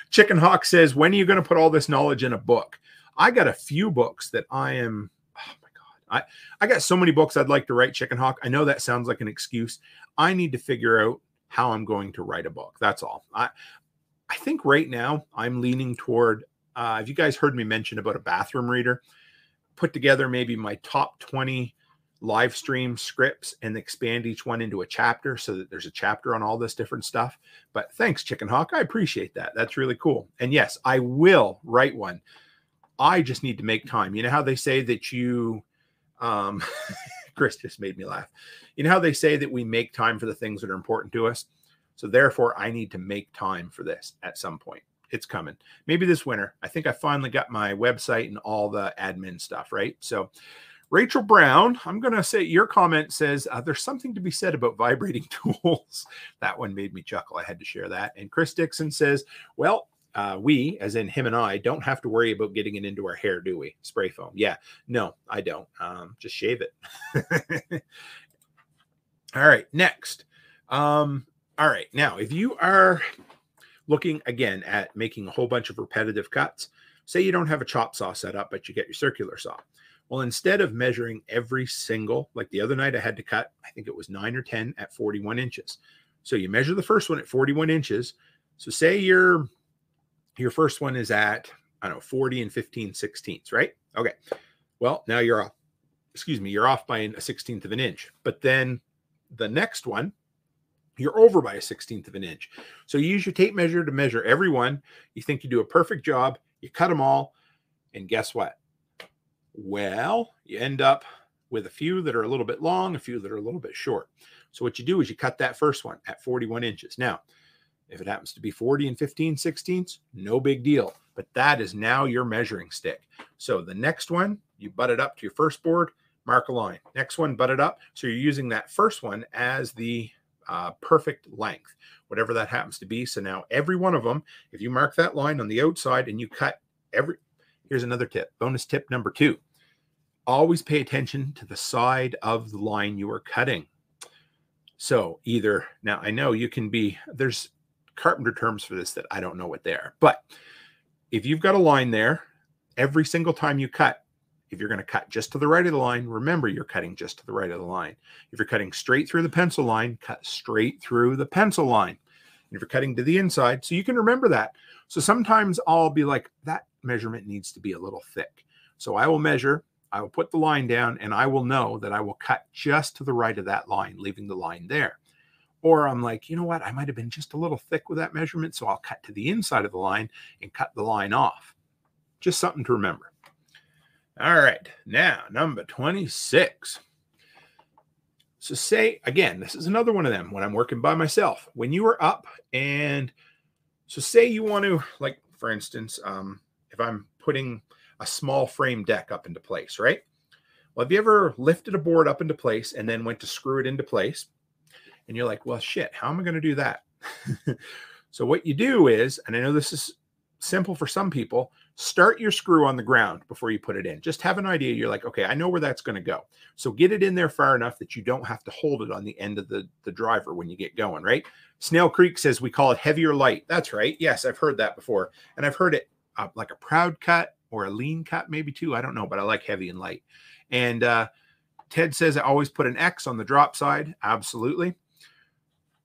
Chicken Hawk says, when are you going to put all this knowledge in a book? I got a few books that oh my God. I got so many books I'd like to write, Chicken Hawk. I know that sounds like an excuse. I need to figure out how I'm going to write a book. That's all. I think right now I'm leaning toward, have you guys heard me mention about a bathroom reader? Put together maybe my top 20 live stream scripts and expand each one into a chapter so that there's a chapter on all this different stuff. But thanks, Chicken Hawk. I appreciate that. That's really cool. And yes, I will write one. I just need to make time. You know how they say that you, Chris just made me laugh. You know how they say that we make time for the things that are important to us? So therefore, I need to make time for this at some point. It's coming. Maybe this winter. I think I finally got my website and all the admin stuff, right? So Rachel Brown, I'm going to say your comment says, there's something to be said about vibrating tools. That one made me chuckle. I had to share that. And Chris Dixon says, well, we, as in him and I, don't have to worry about getting it into our hair, do we? Spray foam. Yeah, no, I don't. Just shave it. All right, next. All right, now, if you are looking again at making a whole bunch of repetitive cuts, say you don't have a chop saw set up, but you get your circular saw. Well, instead of measuring every single, like the other night I had to cut, I think it was 9 or 10 at 41 inches. So you measure the first one at 41 inches. So say your first one is at, 40 and 15/16, right? Okay. Well, now you're off. You're off by a 1/16 of an inch. But then the next one, you're over by a 1/16 of an inch. So you use your tape measure to measure every one. You think you do a perfect job. You cut them all. And guess what? Well, you end up with a few that are a little bit long, a few that are a little bit short. So what you do is you cut that first one at 41 inches. Now, if it happens to be 40 and 15/16, no big deal. But that is now your measuring stick. So the next one, you butt it up to your first board, mark a line. Next one, butt it up. So you're using that first one as the perfect length, whatever that happens to be. So now every one of them, if you mark that line on the outside and you cut here's another tip, bonus tip number 2. Always pay attention to the side of the line you are cutting. So now I know there's carpenter terms for this that I don't know what they are, but if you've got a line there, every single time you cut, if you're going to cut just to the right of the line, remember you're cutting just to the right of the line. If you're cutting straight through the pencil line, cut straight through the pencil line. if you're cutting to the inside, so you can remember that. So sometimes I'll be like, that measurement needs to be a little thick. So I will measure, I will put the line down, and I will know that I will cut just to the right of that line, leaving the line there. Or I'm like, you know what, I might have been just a little thick with that measurement, so I'll cut to the inside of the line and cut the line off. Just something to remember. All right, now number 26. So say, again, this is another one of them when I'm working by myself. When you are up and, so say you want to, like, for instance, if I'm putting a small frame deck up into place, right? Well, have you ever lifted a board up into place and then went to screw it into place? And you're like, well, shit, how am I going to do that? So what you do is, and I know this is simple for some people, start your screw on the ground before you put it in. Just have an idea. You're like, okay, I know where that's going to go. So get it in there far enough that you don't have to hold it on the end of the driver when you get going, right? Snail Creek says we call it heavy or light. That's right. Yes, I've heard that before. And I've heard it like a proud cut or a lean cut maybe too. I don't know, but I like heavy and light. And Ted says I always put an X on the drop side. Absolutely.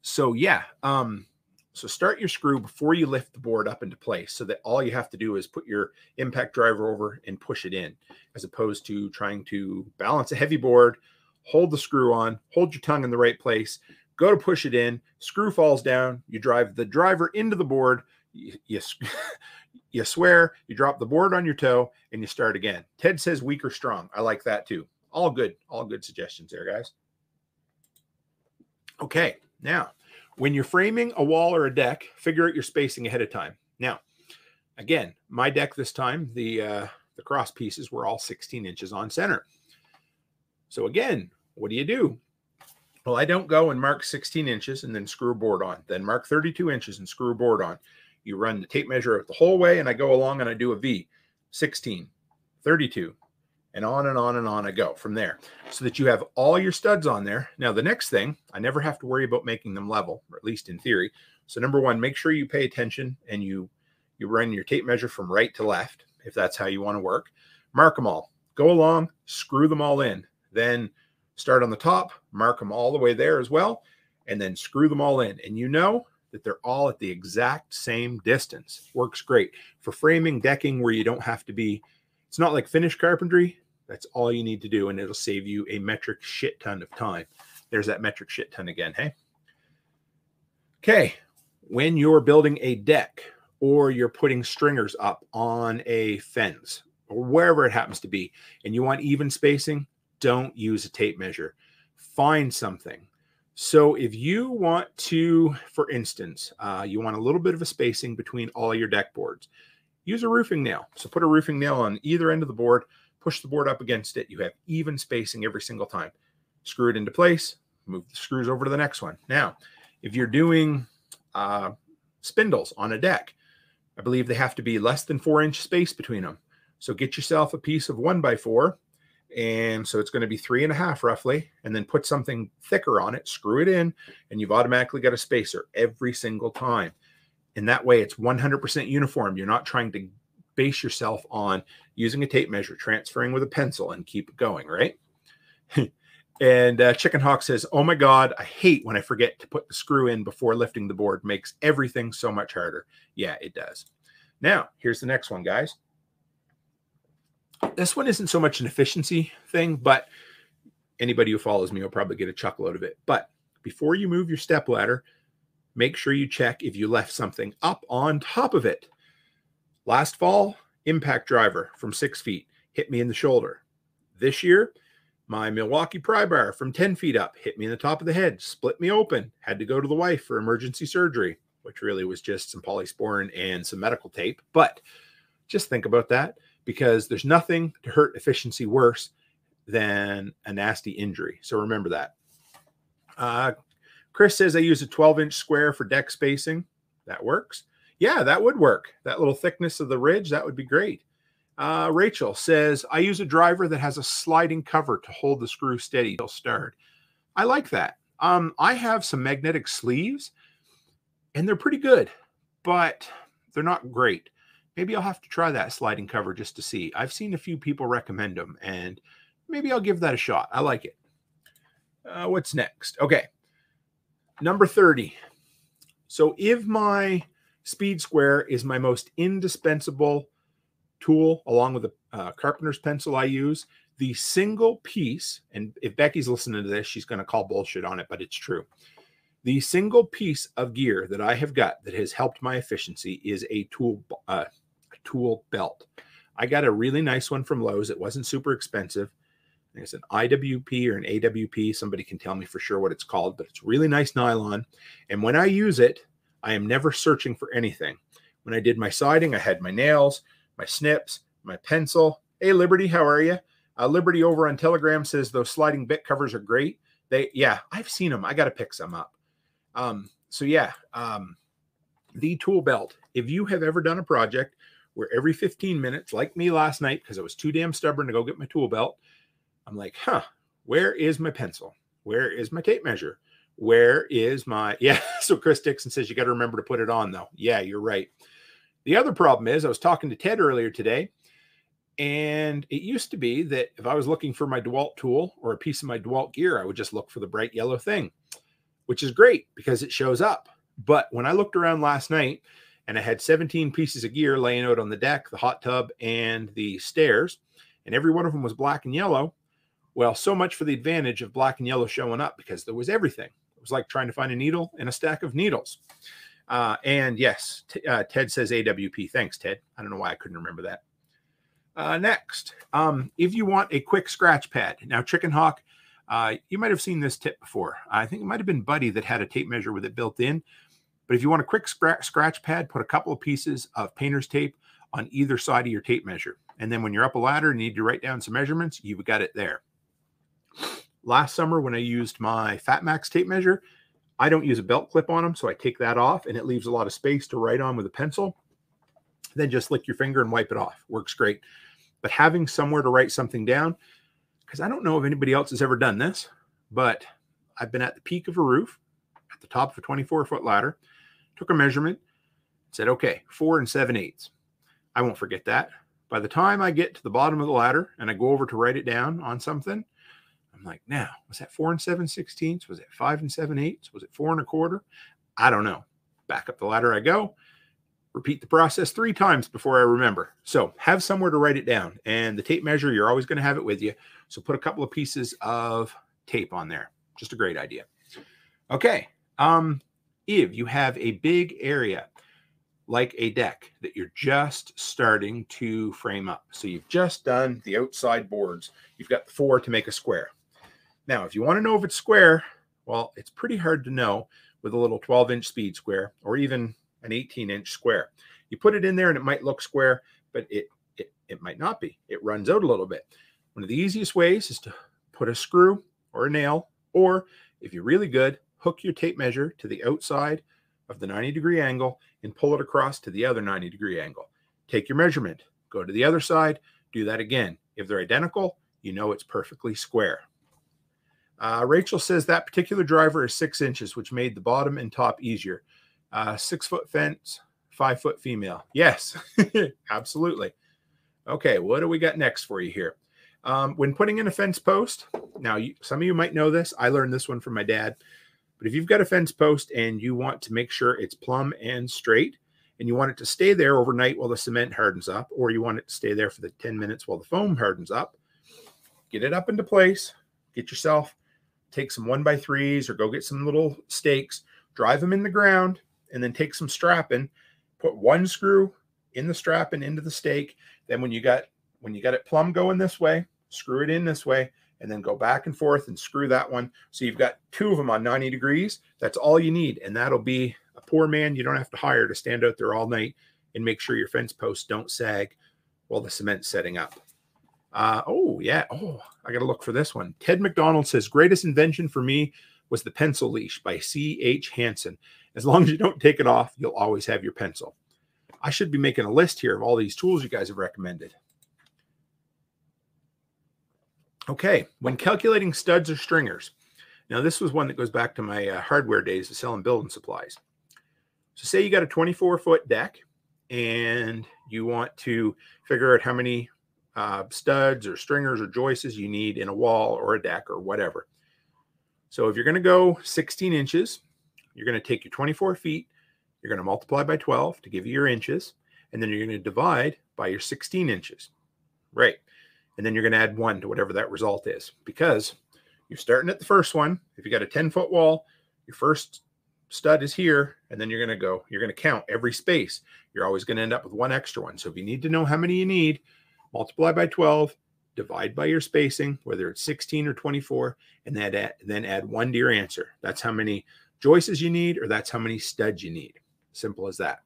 So yeah, so start your screw before you lift the board up into place so that all you have to do is put your impact driver over and push it in, as opposed to trying to balance a heavy board, hold the screw on, hold your tongue in the right place, go to push it in, screw falls down, you drive the driver into the board, you swear, you drop the board on your toe, and you start again. Ted says weak or strong. I like that too. All good suggestions there, guys. Okay. Now, when you're framing a wall or a deck, figure out your spacing ahead of time. Now, again, my deck this time, the cross pieces were all 16 inches on center. So again, what do? Well, I don't go and mark 16 inches and then screw a board on. Then mark 32 inches and screw a board on. You run the tape measure the whole way, and I go along and I do a V, 16, 32, and on I go from there, so that you have all your studs on there. Now, the next thing, I never have to worry about making them level, or at least in theory. So number one, make sure you pay attention and you run your tape measure from right to left, if that's how you want to work. Mark them all. Go along, screw them all in. Then start on the top, mark them all the way there as well, and then screw them all in. And you know that they're all at the exact same distance. Works great. For framing, decking, where you don't have to be, it's not like finished carpentry. That's all you need to do, and it'll save you a metric shit ton of time. There's that metric shit ton again, hey? Okay, when you're building a deck or you're putting stringers up on a fence or wherever it happens to be, and you want even spacing, don't use a tape measure. Find something. So if you want to, for instance, you want a little bit of a spacing between all your deck boards, use a roofing nail. So put a roofing nail on either end of the board, push the board up against it. You have even spacing every single time. Screw it into place, move the screws over to the next one. Now, if you're doing spindles on a deck, I believe they have to be less than 4-inch space between them. So get yourself a piece of 1x4, and so it's going to be 3.5 roughly, and then put something thicker on it, screw it in, and you've automatically got a spacer every single time. And that way it's 100% uniform. You're not trying to base yourself on using a tape measure, transferring with a pencil, and keep it going, right? And Chicken Hawk says, oh my God, I hate when I forget to put the screw in before lifting the board. Makes everything so much harder. Yeah, it does. Now, here's the next one, guys. This one isn't so much an efficiency thing, but anybody who follows me will probably get a chuckle out of it. But before you move your step ladder, make sure you check if you left something up on top of it. Last fall, impact driver from 6 feet hit me in the shoulder. This year, my Milwaukee pry bar from 10 feet up hit me in the top of the head, split me open, had to go to the wife for emergency surgery, which really was just some polysporin and some medical tape. But just think about that, because there's nothing to hurt efficiency worse than a nasty injury. So remember that. Chris says I use a 12-inch square for deck spacing. That works. Yeah, that would work. That little thickness of the ridge, that would be great. Rachel says, I use a driver that has a sliding cover to hold the screw steady till start. I like that. I have some magnetic sleeves, and they're pretty good, but they're not great. Maybe I'll have to try that sliding cover just to see. I've seen a few people recommend them, and maybe I'll give that a shot. I like it. What's next? Okay. Number 30. So if my speed square is my most indispensable tool, along with the carpenter's pencil I use, the single piece, and if Becky's listening to this, she's going to call bullshit on it, but it's true. The single piece of gear that I have got that has helped my efficiency is a tool belt. I got a really nice one from Lowe's. It wasn't super expensive. It's an IWP or an AWP. Somebody can tell me for sure what it's called, but it's really nice nylon. And when I use it, I am never searching for anything. When I did my siding, I had my nails, my snips, my pencil. Hey, Liberty, how are you? Liberty over on Telegram says those sliding bit covers are great. Yeah, I've seen them. I got to pick some up. The tool belt. If you have ever done a project where every 15 minutes, like me last night, because I was too damn stubborn to go get my tool belt, I'm like, where is my pencil? Where is my tape measure? Where is my, so Chris Dixon says you got to remember to put it on though. Yeah, you're right. The other problem is I was talking to Ted earlier today, and it used to be that if I was looking for my DEWALT tool or a piece of my DEWALT gear, I would just look for the bright yellow thing, which is great because it shows up. But when I looked around last night and I had 17 pieces of gear laying out on the deck, the hot tub, and the stairs, and every one of them was black and yellow, well, so much for the advantage of black and yellow showing up, because there was everything. It was like trying to find a needle in a stack of needles. And yes, Ted says AWP. Thanks, Ted. I don't know why I couldn't remember that. Next, if you want a quick scratch pad. Now, Chicken Hawk, you might have seen this tip before. I think it might have been Buddy that had a tape measure with it built in. But if you want a quick scratch pad, put a couple of pieces of painter's tape on either side of your tape measure. And then when you're up a ladder and you need to write down some measurements, you've got it there. Last summer when I used my Fat Max tape measure, I don't use a belt clip on them, so I take that off and it leaves a lot of space to write on with a pencil. Then just lick your finger and wipe it off. Works great. But having somewhere to write something down, because I don't know if anybody else has ever done this, but I've been at the peak of a roof, at the top of a 24-foot ladder, took a measurement, said, okay, 4 7/8. I won't forget that. By the time I get to the bottom of the ladder and I go over to write it down on something, I'm like, now, was that 4 7/16? Was it 5 7/8? Was it 4 1/4? I don't know. Back up the ladder I go. Repeat the process 3 times before I remember. So have somewhere to write it down. And the tape measure, you're always going to have it with you. So put a couple of pieces of tape on there. Just a great idea. Okay. If you have a big area like a deck that you're just starting to frame up, so you've just done the outside boards, you've got 4 to make a square. Now, if you want to know if it's square, well, it's pretty hard to know with a little 12-inch speed square or even an 18-inch square. You put it in there and it might look square, but it might not be. It runs out a little bit. One of the easiest ways is to put a screw or a nail, or if you're really good, hook your tape measure to the outside of the 90-degree angle and pull it across to the other 90-degree angle. Take your measurement, go to the other side, do that again. If they're identical, you know it's perfectly square. Rachel says that particular driver is 6 inches, which made the bottom and top easier. 6-foot fence, 5-foot female. Yes, absolutely. Okay, what do we got next for you here? When putting in a fence post, now some of you might know this. I learned this one from my dad. But if you've got a fence post and you want to make sure it's plumb and straight, and you want it to stay there overnight while the cement hardens up, or you want it to stay there for the 10 minutes while the foam hardens up, get it up into place, get yourself, take some 1x3s or go get some little stakes, drive them in the ground, and then take some strapping, put 1 screw in the strapping into the stake. Then when you got it plumb going this way, screw it in this way, and then go back and forth and screw that one. So you've got 2 of them on 90 degrees. That's all you need. And that'll be a poor man you don't have to hire to stand out there all night and make sure your fence posts don't sag while the cement's setting up. I got to look for this one. Ted McDonald says, greatest invention for me was the pencil leash by C.H. Hansen. As long as you don't take it off, you'll always have your pencil. I should be making a list here of all these tools you guys have recommended. Okay, when calculating studs or stringers. Now, this was one that goes back to my hardware days of selling building supplies. So say you got a 24-foot deck and you want to figure out how many studs or stringers or joists you need in a wall or a deck or whatever. So if you're going to go 16 inches, you're going to take your 24 feet You're going to multiply by 12 to give you your inches, and then you're going to divide by your 16 inches. Right. And then you're going to add 1 to whatever that result is, because you're starting at the first one. If you got a 10-foot wall, your first stud is here, and then you're going to count every space. You're always going to end up with 1 extra one. So if you need to know how many you need, multiply by 12, divide by your spacing, whether it's 16 or 24, and then add 1 to your answer. That's how many joists you need, or that's how many studs you need. Simple as that.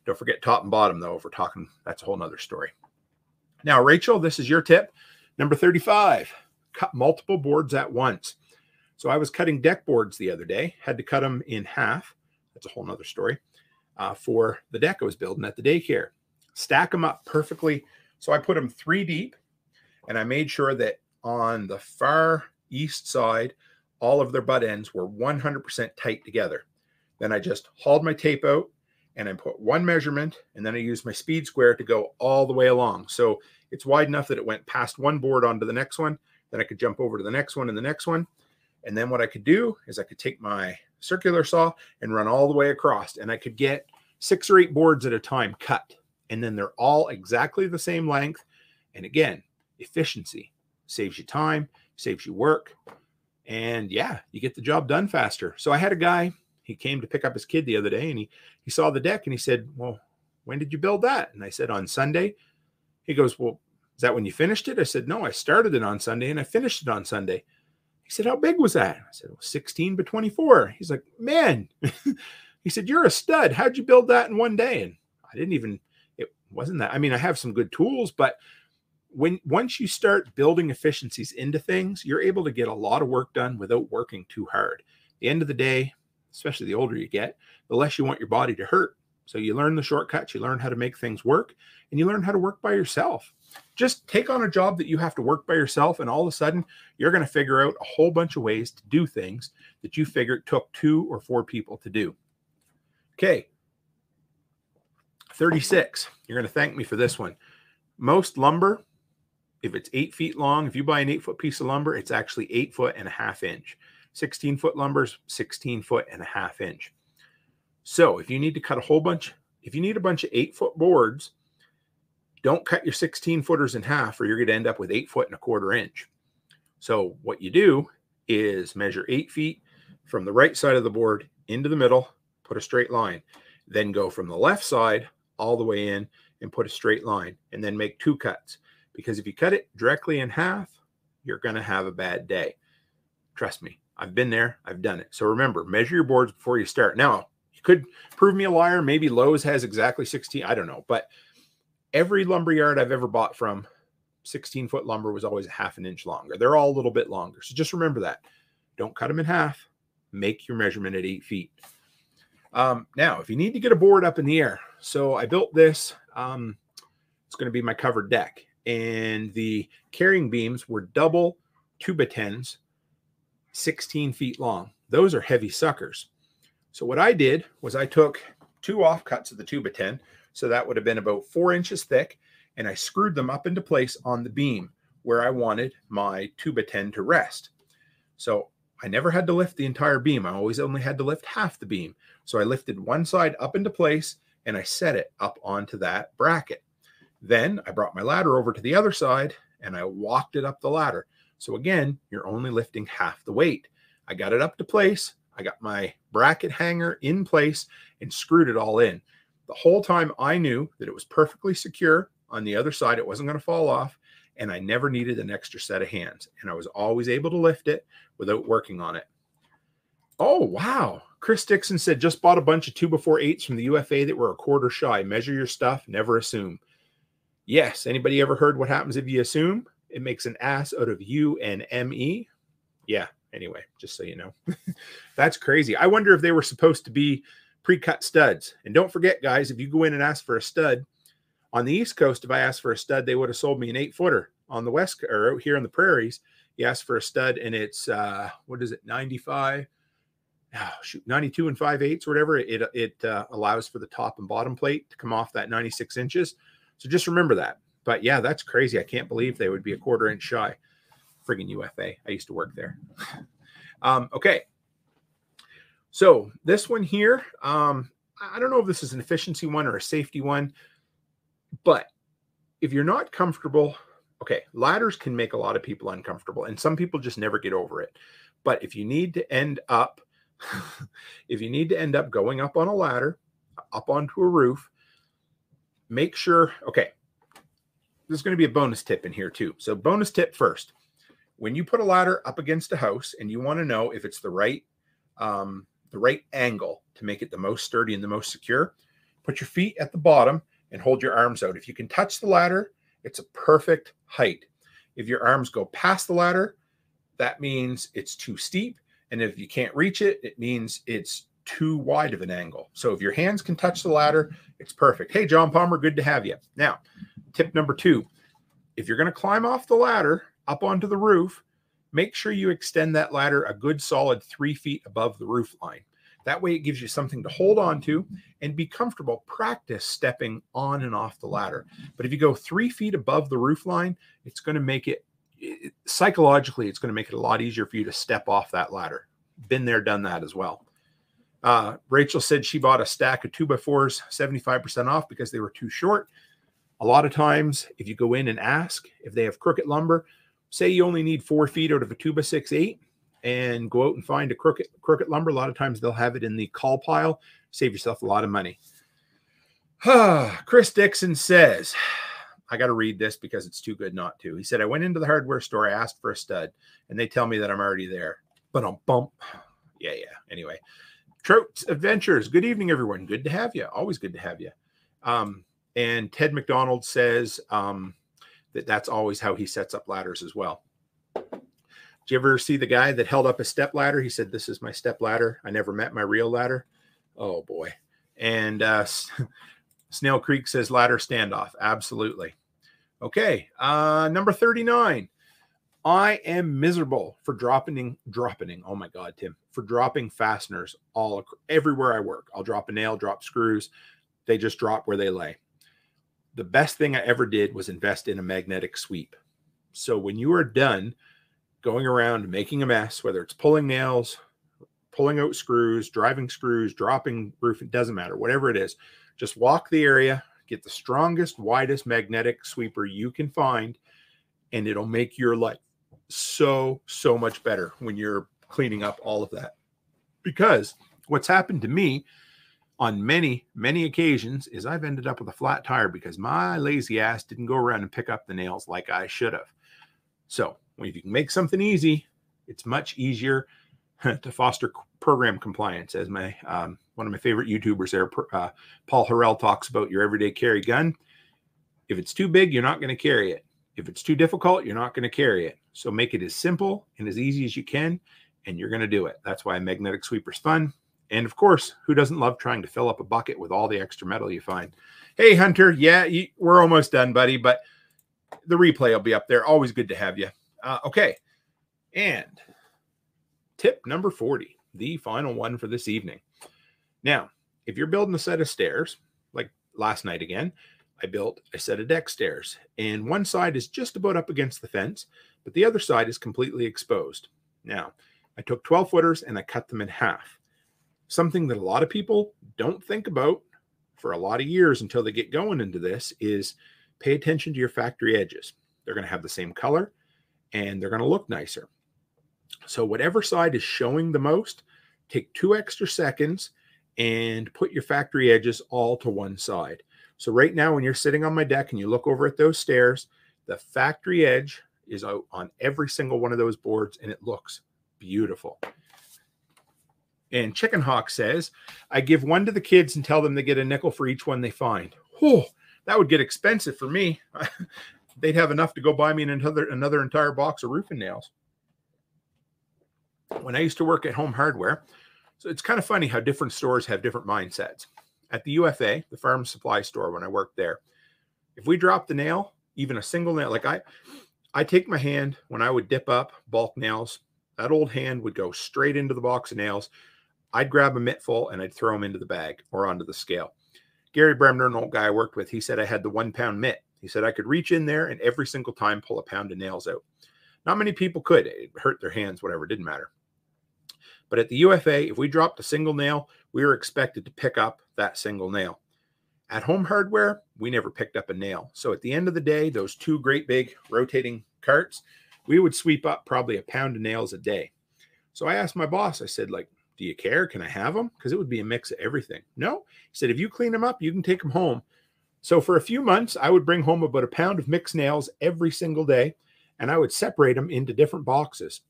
Don't forget top and bottom, though. If we're talking, that's a whole nother story. Now, Rachel, this is your tip. Number 35, cut multiple boards at once. So I was cutting deck boards the other day, had to cut them in half. That's a whole nother story. For the deck I was building at the daycare. Stack them up perfectly. So I put them 3 deep, and I made sure that on the far east side, all of their butt ends were 100% tight together. Then I just hauled my tape out, and I put 1 measurement, and then I used my speed square to go all the way along. So it's wide enough that it went past one board onto the next one. Then I could jump over to the next one and the next one. And then what I could do is I could take my circular saw and run all the way across, and I could get 6 or 8 boards at a time cut. And then they're all exactly the same length. And again, efficiency saves you time, saves you work. And yeah, you get the job done faster. So I had a guy, he came to pick up his kid the other day, and he saw the deck, and he said, well, when did you build that? And I said, on Sunday. He goes, well, is that when you finished it? I said, no, I started it on Sunday and I finished it on Sunday. He said, how big was that? I said, well, 16 by 24. He's like, man, he said, you're a stud. How'd you build that in one day? And I didn't even, it wasn't that. I mean, I have some good tools, but once you start building efficiencies into things, you're able to get a lot of work done without working too hard. At the end of the day, especially the older you get, the less you want your body to hurt. So you learn the shortcuts, you learn how to make things work, and you learn how to work by yourself. Just take on a job that you have to work by yourself, and all of a sudden, you're going to figure out a whole bunch of ways to do things that you figured took 2 or 4 people to do. Okay. 36. You're going to thank me for this one. Most lumber, if it's 8 feet long, if you buy an 8-foot piece of lumber, it's actually 8.5 feet. 16-foot lumber's 16.5 feet. So if you need to cut a whole bunch, if you need a bunch of 8-foot boards, don't cut your 16-footers in half, or you're going to end up with 8.25 feet. So what you do is measure 8 feet from the right side of the board into the middle, put a straight line, then go from the left side all the way in and put a straight line, and then make 2 cuts. Because if you cut it directly in half, you're going to have a bad day. Trust me, I've been there. I've done it. So remember, measure your boards before you start. Now, you could prove me a liar. Maybe Lowe's has exactly 16. I don't know. But every lumber yard I've ever bought from, 16-foot lumber was always a half an inch longer. They're all a little bit longer. So just remember that. Don't cut them in half. Make your measurement at 8 feet. Now, if you need to get a board up in the air. So I built this. It's going to be my covered deck. And the carrying beams were double 2x10s, 16 feet long. Those are heavy suckers. So what I did was I took 2 offcuts of the 2x10. So that would have been about 4 inches thick. And I screwed them up into place on the beam where I wanted my 2x10 to rest. So I never had to lift the entire beam. I always only had to lift half the beam. So I lifted one side up into place and I set it up onto that bracket. Then I brought my ladder over to the other side and I walked it up the ladder. So again, you're only lifting half the weight. I got it up to place. I got my bracket hanger in place and screwed it all in. The whole time I knew that it was perfectly secure on the other side. It wasn't going to fall off, and I never needed an extra set of hands. And I was always able to lift it without working on it. Oh, wow. Chris Dixon said, just bought a bunch of 2x4/8s from the UFA that were a quarter shy. Measure your stuff, never assume. Yes. Anybody ever heard what happens if you assume? It makes an ass out of you and me. Yeah. Anyway, just so you know. That's crazy. I wonder if they were supposed to be pre-cut studs. And don't forget, guys, if you go in and ask for a stud, on the East Coast, if I asked for a stud, they would have sold me an 8-footer. On the West, or out here in the prairies, you ask for a stud and it's, what is it, 95? Oh, shoot, 92 5/8 or whatever. It allows for the top and bottom plate to come off that 96 inches. So just remember that. But yeah, that's crazy. I can't believe they would be a quarter inch shy. Friggin' UFA. I used to work there. Okay. So this one here, I don't know if this is an efficiency one or a safety one, but if you're not comfortable, okay, ladders can make a lot of people uncomfortable, and some people just never get over it. But if you need to end up, if you need to end up going up on a ladder, up onto a roof, make sure, okay, there's going to be a bonus tip in here too. So bonus tip first, when you put a ladder up against a house and you want to know if it's the right angle to make it the most sturdy and the most secure, put your feet at the bottom and hold your arms out. If you can touch the ladder, it's a perfect height. If your arms go past the ladder, that means it's too steep. And if you can't reach it, it means it's too wide of an angle. So if your hands can touch the ladder, it's perfect. Hey, John Palmer, good to have you. Now, tip number 2, if you're going to climb off the ladder up onto the roof, make sure you extend that ladder a good solid 3 feet above the roof line. That way it gives you something to hold on to and be comfortable. Practice stepping on and off the ladder. But if you go 3 feet above the roof line, it's going to make it, psychologically, it's going to make it a lot easier for you to step off that ladder. Been there, done that as well. Rachel said she bought a stack of 2x4s, 75% off because they were too short. A lot of times, if you go in and ask if they have crooked lumber, say you only need 4 feet out of a 2x6/8, and go out and find a crooked lumber. A lot of times they'll have it in the call pile. Save yourself a lot of money. Chris Dixon says, I got to read this because it's too good not to. He said, I went into the hardware store. I asked for a stud, and they tell me that I'm already there. But I'm bump. Yeah. Anyway, Trout's Adventures. Good evening, everyone. Good to have you. Always good to have you. And Ted McDonald says that's always how he sets up ladders as well. Did you ever see the guy that held up a step ladder? He said, this is my step ladder. I never met my real ladder. Oh, boy. And Snail Creek says ladder standoff. Absolutely. Okay. Number 39. I am miserable for dropping. Oh, my God, Tim. For dropping fasteners everywhere I work. I'll drop a nail, drop screws. They just drop where they lay. The best thing I ever did was invest in a magnetic sweep. So when you are done going around making a mess, whether it's pulling nails, pulling out screws, driving screws, dropping roof, it doesn't matter, whatever it is, just walk the area, get the strongest, widest magnetic sweeper you can find, and it'll make your life so much better when you're cleaning up all of that. Because what's happened to me on many occasions is I've ended up with a flat tire because my lazy ass didn't go around and pick up the nails like I should have. So if you can make something easy, it's much easier to foster program compliance. As my one of my favorite YouTubers there, Paul Harrell, talks about your everyday carry gun. If it's too big, you're not going to carry it. If it's too difficult, you're not going to carry it. So make it as simple and as easy as you can, and you're going to do it. That's why a magnetic sweeper is fun. And of course, who doesn't love trying to fill up a bucket with all the extra metal you find? Hey, Hunter. Yeah, we're almost done, buddy, but the replay will be up there. Always good to have you. Okay. And tip number 40, the final one for this evening. Now, if you're building a set of stairs, like last night again, I built a set of deck stairs, and one side is just about up against the fence, but the other side is completely exposed. Now, I took 12 footers and I cut them in half. Something that a lot of people don't think about for a lot of years until they get going into this is pay attention to your factory edges. They're going to have the same color and they're going to look nicer. So whatever side is showing the most, take 2 extra seconds and put your factory edges all to one side. So right now, when you're sitting on my deck and you look over at those stairs, the factory edge is out on every single one of those boards, and it looks beautiful. And Chicken Hawk says, I give one to the kids and tell them they get a nickel for each one they find. Whew, that would get expensive for me. They'd have enough to go buy me another entire box of roofing nails. When I used to work at Home Hardware, so it's kind of funny how different stores have different mindsets. At the UFA, the farm supply store, when I worked there, if we dropped the nail, even a single nail, like I take my hand when I would dip up bulk nails, that old hand would go straight into the box of nails. I'd grab a mittful and I'd throw them into the bag or onto the scale. Gary Bremner, an old guy I worked with, he said I had the 1 pound mitt. He said I could reach in there and every single time pull a pound of nails out. Not many people could. It hurt their hands, whatever, it didn't matter. But at the UFA, if we dropped a single nail, we were expected to pick up that single nail. At Home Hardware, we never picked up a nail. So at the end of the day, those two great big rotating carts, we would sweep up probably a pound of nails a day. So I asked my boss, I said, like, do you care? Can I have them? Because it would be a mix of everything. No. He said, if you clean them up, you can take them home. So for a few months, I would bring home about a pound of mixed nails every single day, and I would separate them into different boxes.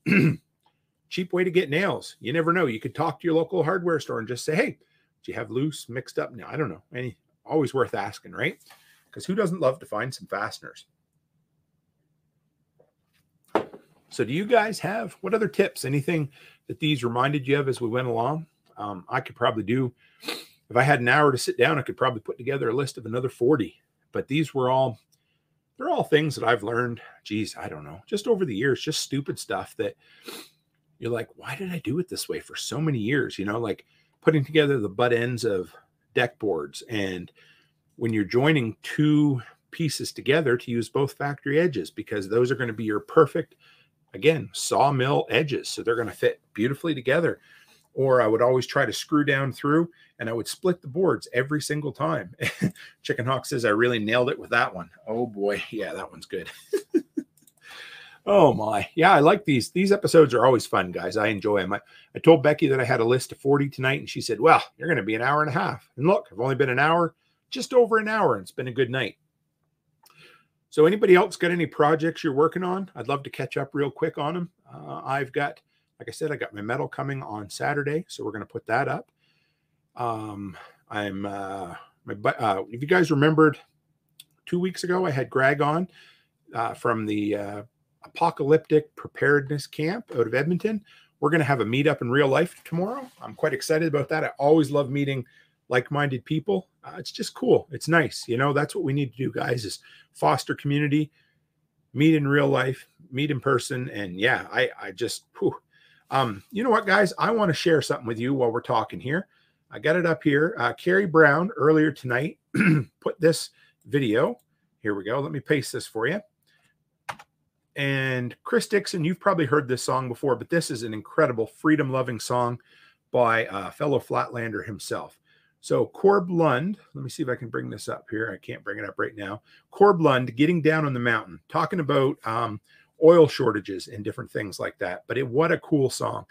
Cheap way to get nails. You never know. You could talk to your local hardware store and just say, hey, do you have loose, mixed up? No, I don't know. Always worth asking, right? Because who doesn't love to find some fasteners? So do you guys have, what other tips, anything that these reminded you of as we went along? I could probably do, if I had an hour to sit down, I could probably put together a list of another 40. But these were all, they're all things that I've learned, geez, I don't know, just over the years, just stupid stuff that you're like, why did I do it this way for so many years? You know, like putting together the butt ends of deck boards, and when you're joining two pieces together to use both factory edges, because those are going to be your perfect, again, sawmill edges. So they're going to fit beautifully together. Or I would always try to screw down through, and I would split the boards every single time. Chicken Hawk says I really nailed it with that one. Oh boy. Yeah, that one's good. Oh my. Yeah, I like these. These episodes are always fun, guys. I enjoy them. I told Becky that I had a list of 40 tonight, and she said, well, you're going to be an hour and a half. And look, I've only been an hour, just over an hour, and it's been a good night. So anybody else got any projects you're working on? I'd love to catch up real quick on them. I've got, like I said, I got my metal coming on Saturday, so we're going to put that up. If you guys remembered 2 weeks ago, I had Greg on from the Apocalyptic Preparedness Camp out of Edmonton. We're going to have a meetup in real life tomorrow. I'm quite excited about that. I always love meeting like-minded people. It's just cool. It's nice. You know, that's what we need to do, guys, is foster community, meet in real life, meet in person. And yeah, I just, you know what, guys, I want to share something with you while we're talking here. I got it up here. Carrie Brown earlier tonight put this video. Here we go. Let me paste this for you. And Chris Dixon, you've probably heard this song before, but this is an incredible freedom-loving song by a fellow Flatlander himself. So Corb Lund, let me see if I can bring this up here. I can't bring it up right now. Corb Lund, Getting Down on the Mountain, talking about oil shortages and different things like that. But what a cool song.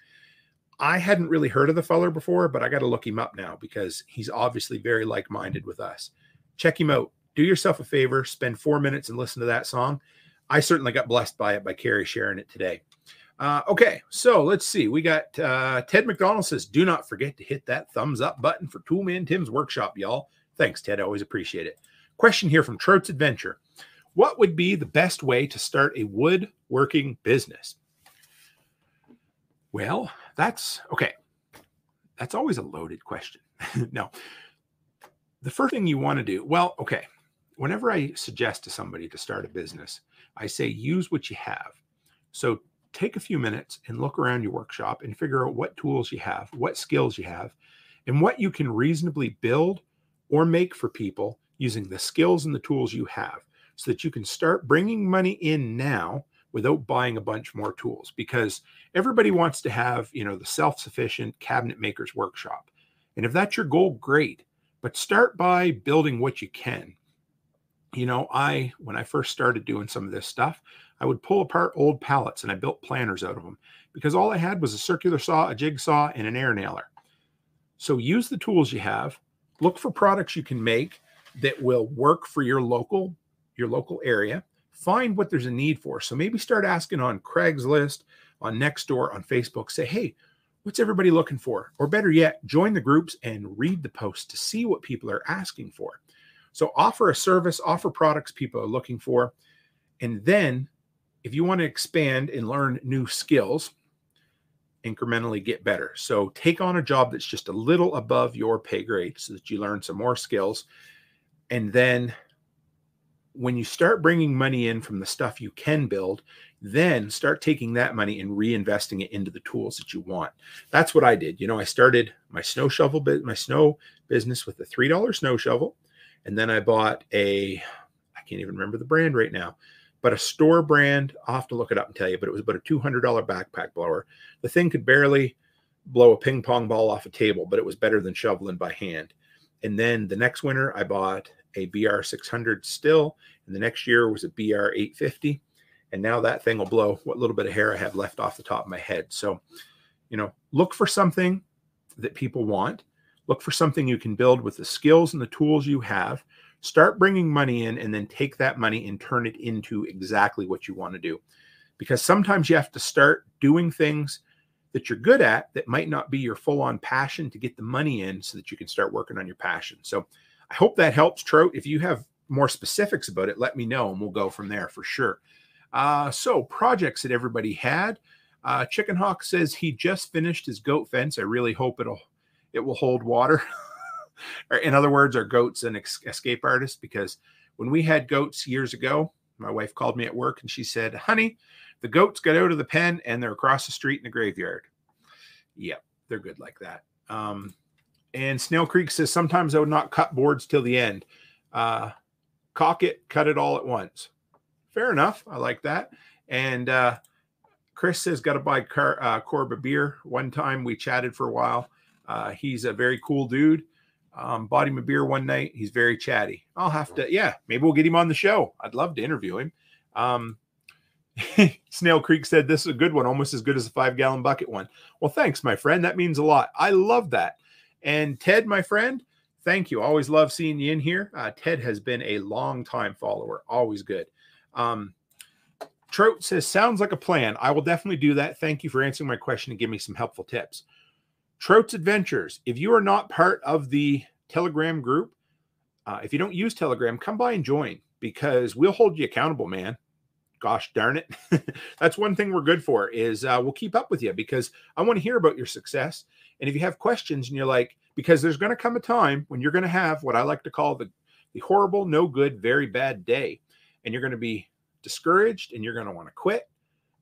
I hadn't really heard of the feller before, but I got to look him up now because he's obviously very like-minded with us. Check him out. Do yourself a favor, spend 4 minutes and listen to that song. I certainly got blessed by it, by Carrie sharing it today. Okay, so let's see. We got Ted McDonald says, do not forget to hit that thumbs up button for Toolman Tim's workshop, y'all. Thanks, Ted. I always appreciate it. Question here from Trout's Adventure. What would be the best way to start a woodworking business? Well, that's okay. That's always a loaded question. No. The first thing you want to do, well, okay. Whenever I suggest to somebody to start a business, I say use what you have. So take a few minutes and look around your workshop and figure out what tools you have, what skills you have, and what you can reasonably build or make for people using the skills and the tools you have, so that you can start bringing money in now without buying a bunch more tools. Because everybody wants to have, you know, the self-sufficient cabinet maker's workshop. And if that's your goal, great. But start by building what you can. You know, when I first started doing some of this stuff, I would pull apart old pallets and I built planners out of them because all I had was a circular saw, a jigsaw, and an air nailer. So use the tools you have, look for products you can make that will work for your local area, find what there's a need for. So maybe start asking on Craigslist, on Nextdoor, on Facebook, say, hey, what's everybody looking for? Or better yet, join the groups and read the posts to see what people are asking for. So offer a service, offer products people are looking for. And then if you want to expand and learn new skills, incrementally get better. So take on a job that's just a little above your pay grade so that you learn some more skills. And then when you start bringing money in from the stuff you can build, then start taking that money and reinvesting it into the tools that you want. That's what I did. You know, I started my snow business with a $3 snow shovel. And then I bought I can't even remember the brand right now, but a store brand. I'll have to look it up and tell you, but it was about a $200 backpack blower. The thing could barely blow a ping pong ball off a table, but it was better than shoveling by hand. And then the next winter, I bought a BR 600 still, and the next year was a BR 850. And now that thing will blow what little bit of hair I have left off the top of my head. So, look for something that people want. Look for something you can build with the skills and the tools you have. Start bringing money in, and then take that money and turn it into exactly what you want to do. Because sometimes you have to start doing things that you're good at that might not be your full-on passion to get the money in so that you can start working on your passion. So I hope that helps, Trout. If you have more specifics about it, let me know, and we'll go from there for sure. So projects that everybody had. Chicken Hawk says he just finished his goat fence. I really hope it will hold water. In other words, our goat's an escape artist, because when we had goats years ago, my wife called me at work and she said, honey, the goats got out of the pen and they're across the street in the graveyard. Yep, they're good like that. And Snail Creek says, sometimes I would not cut boards till the end. Caulk it, cut it all at once. Fair enough. I like that. And Chris says, got to buy Corb a beer. One time we chatted for a while. He's a very cool dude. Bought him a beer one night. He's very chatty. I'll have to, maybe we'll get him on the show. I'd love to interview him. Snail Creek said, this is a good one, almost as good as a 5-gallon bucket one. Well, thanks, my friend. That means a lot. I love that. And Ted, my friend, thank you. Always love seeing you in here. Ted has been a long time follower. Always good. Trout says, sounds like a plan. I will definitely do that. Thank you for answering my question and give me some helpful tips. Trout's Adventures. If you are not part of the Telegram group, if you don't use Telegram, come by and join, because we'll hold you accountable, man. Gosh darn it. That's one thing we're good for, is we'll keep up with you, because I want to hear about your success. And if you have questions and you're like, because there's going to come a time when you're going to have what I like to call the horrible, no good, very bad day. And you're going to be discouraged and you're going to want to quit.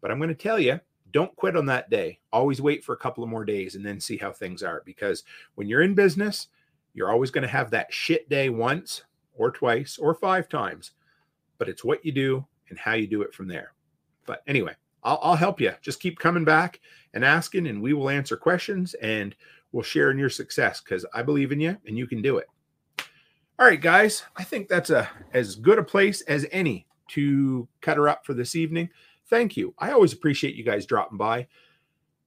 But I'm going to tell you, don't quit on that day. Always wait for a couple of more days and then see how things are. Because when you're in business, you're always going to have that shit day once or twice or 5 times. But it's what you do and how you do it from there. But anyway, I'll help you. Just keep coming back and asking, and we will answer questions, and we'll share in your success, because I believe in you and you can do it. All right, guys, I think that's as good a place as any to cut her up for this evening. Thank you. I always appreciate you guys dropping by.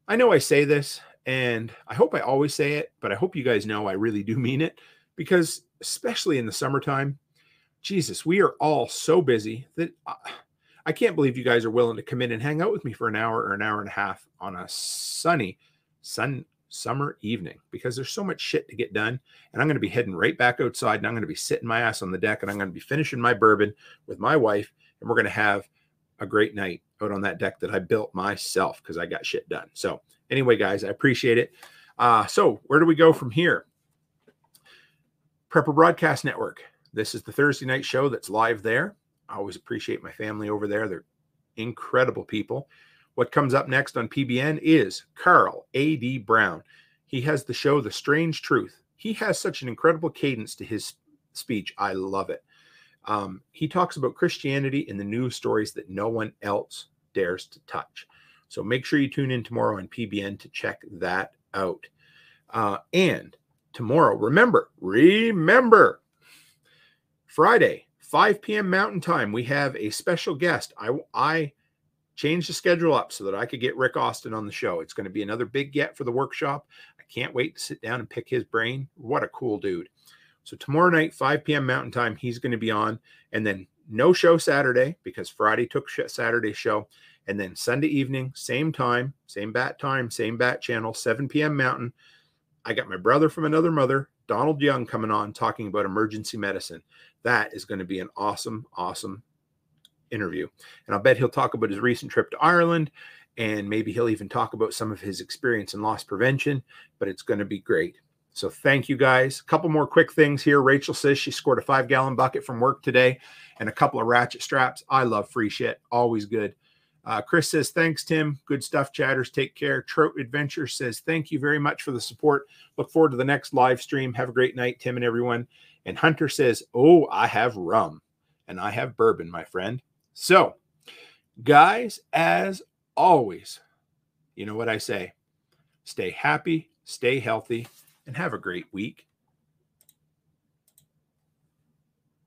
I know I say this, and I hope I always say it, but I hope you guys know I really do mean it, because especially in the summertime, Jesus, we are all so busy that I can't believe you guys are willing to come in and hang out with me for an hour or an hour and a half on a sunny summer evening, because there's so much shit to get done. And I'm going to be heading right back outside, and I'm going to be sitting my ass on the deck, and I'm going to be finishing my bourbon with my wife, and we're going to have a great night out on that deck that I built myself, because I got shit done. So anyway, guys, I appreciate it. So where do we go from here? Prepper Broadcast Network. This is the Thursday night show that's live there. I always appreciate my family over there. They're incredible people. What comes up next on PBN is Carl A.D. Brown. He has the show The Strange Truth. He has such an incredible cadence to his speech. I love it. He talks about Christianity and the news stories that no one else dares to touch. So make sure you tune in tomorrow on PBN to check that out. And tomorrow, remember, Friday, 5 p.m. Mountain Time, we have a special guest. I changed the schedule up so that I could get Rick Austin on the show. It's going to be another big get for the workshop. I can't wait to sit down and pick his brain. What a cool dude. So tomorrow night, 5 p.m. Mountain Time, he's going to be on. And then no show Saturday, because Friday took Saturday's show. And then Sunday evening, same time, same bat channel, 7 p.m. Mountain. I got my brother from another mother, Donald Young, coming on talking about emergency medicine. That is going to be an awesome, awesome interview. And I'll bet he'll talk about his recent trip to Ireland, and maybe he'll even talk about some of his experience in loss prevention, but it's going to be great. So thank you, guys. A couple more quick things here. Rachel says she scored a 5-gallon bucket from work today and a couple of ratchet straps. I love free shit. Always good. Chris says, thanks, Tim. Good stuff, chatters. Take care. Trout Adventure says, thank you very much for the support. Look forward to the next live stream. Have a great night, Tim and everyone. And Hunter says, oh, I have rum and I have bourbon, my friend. So, guys, as always, you know what I say. Stay happy, stay healthy, and have a great week.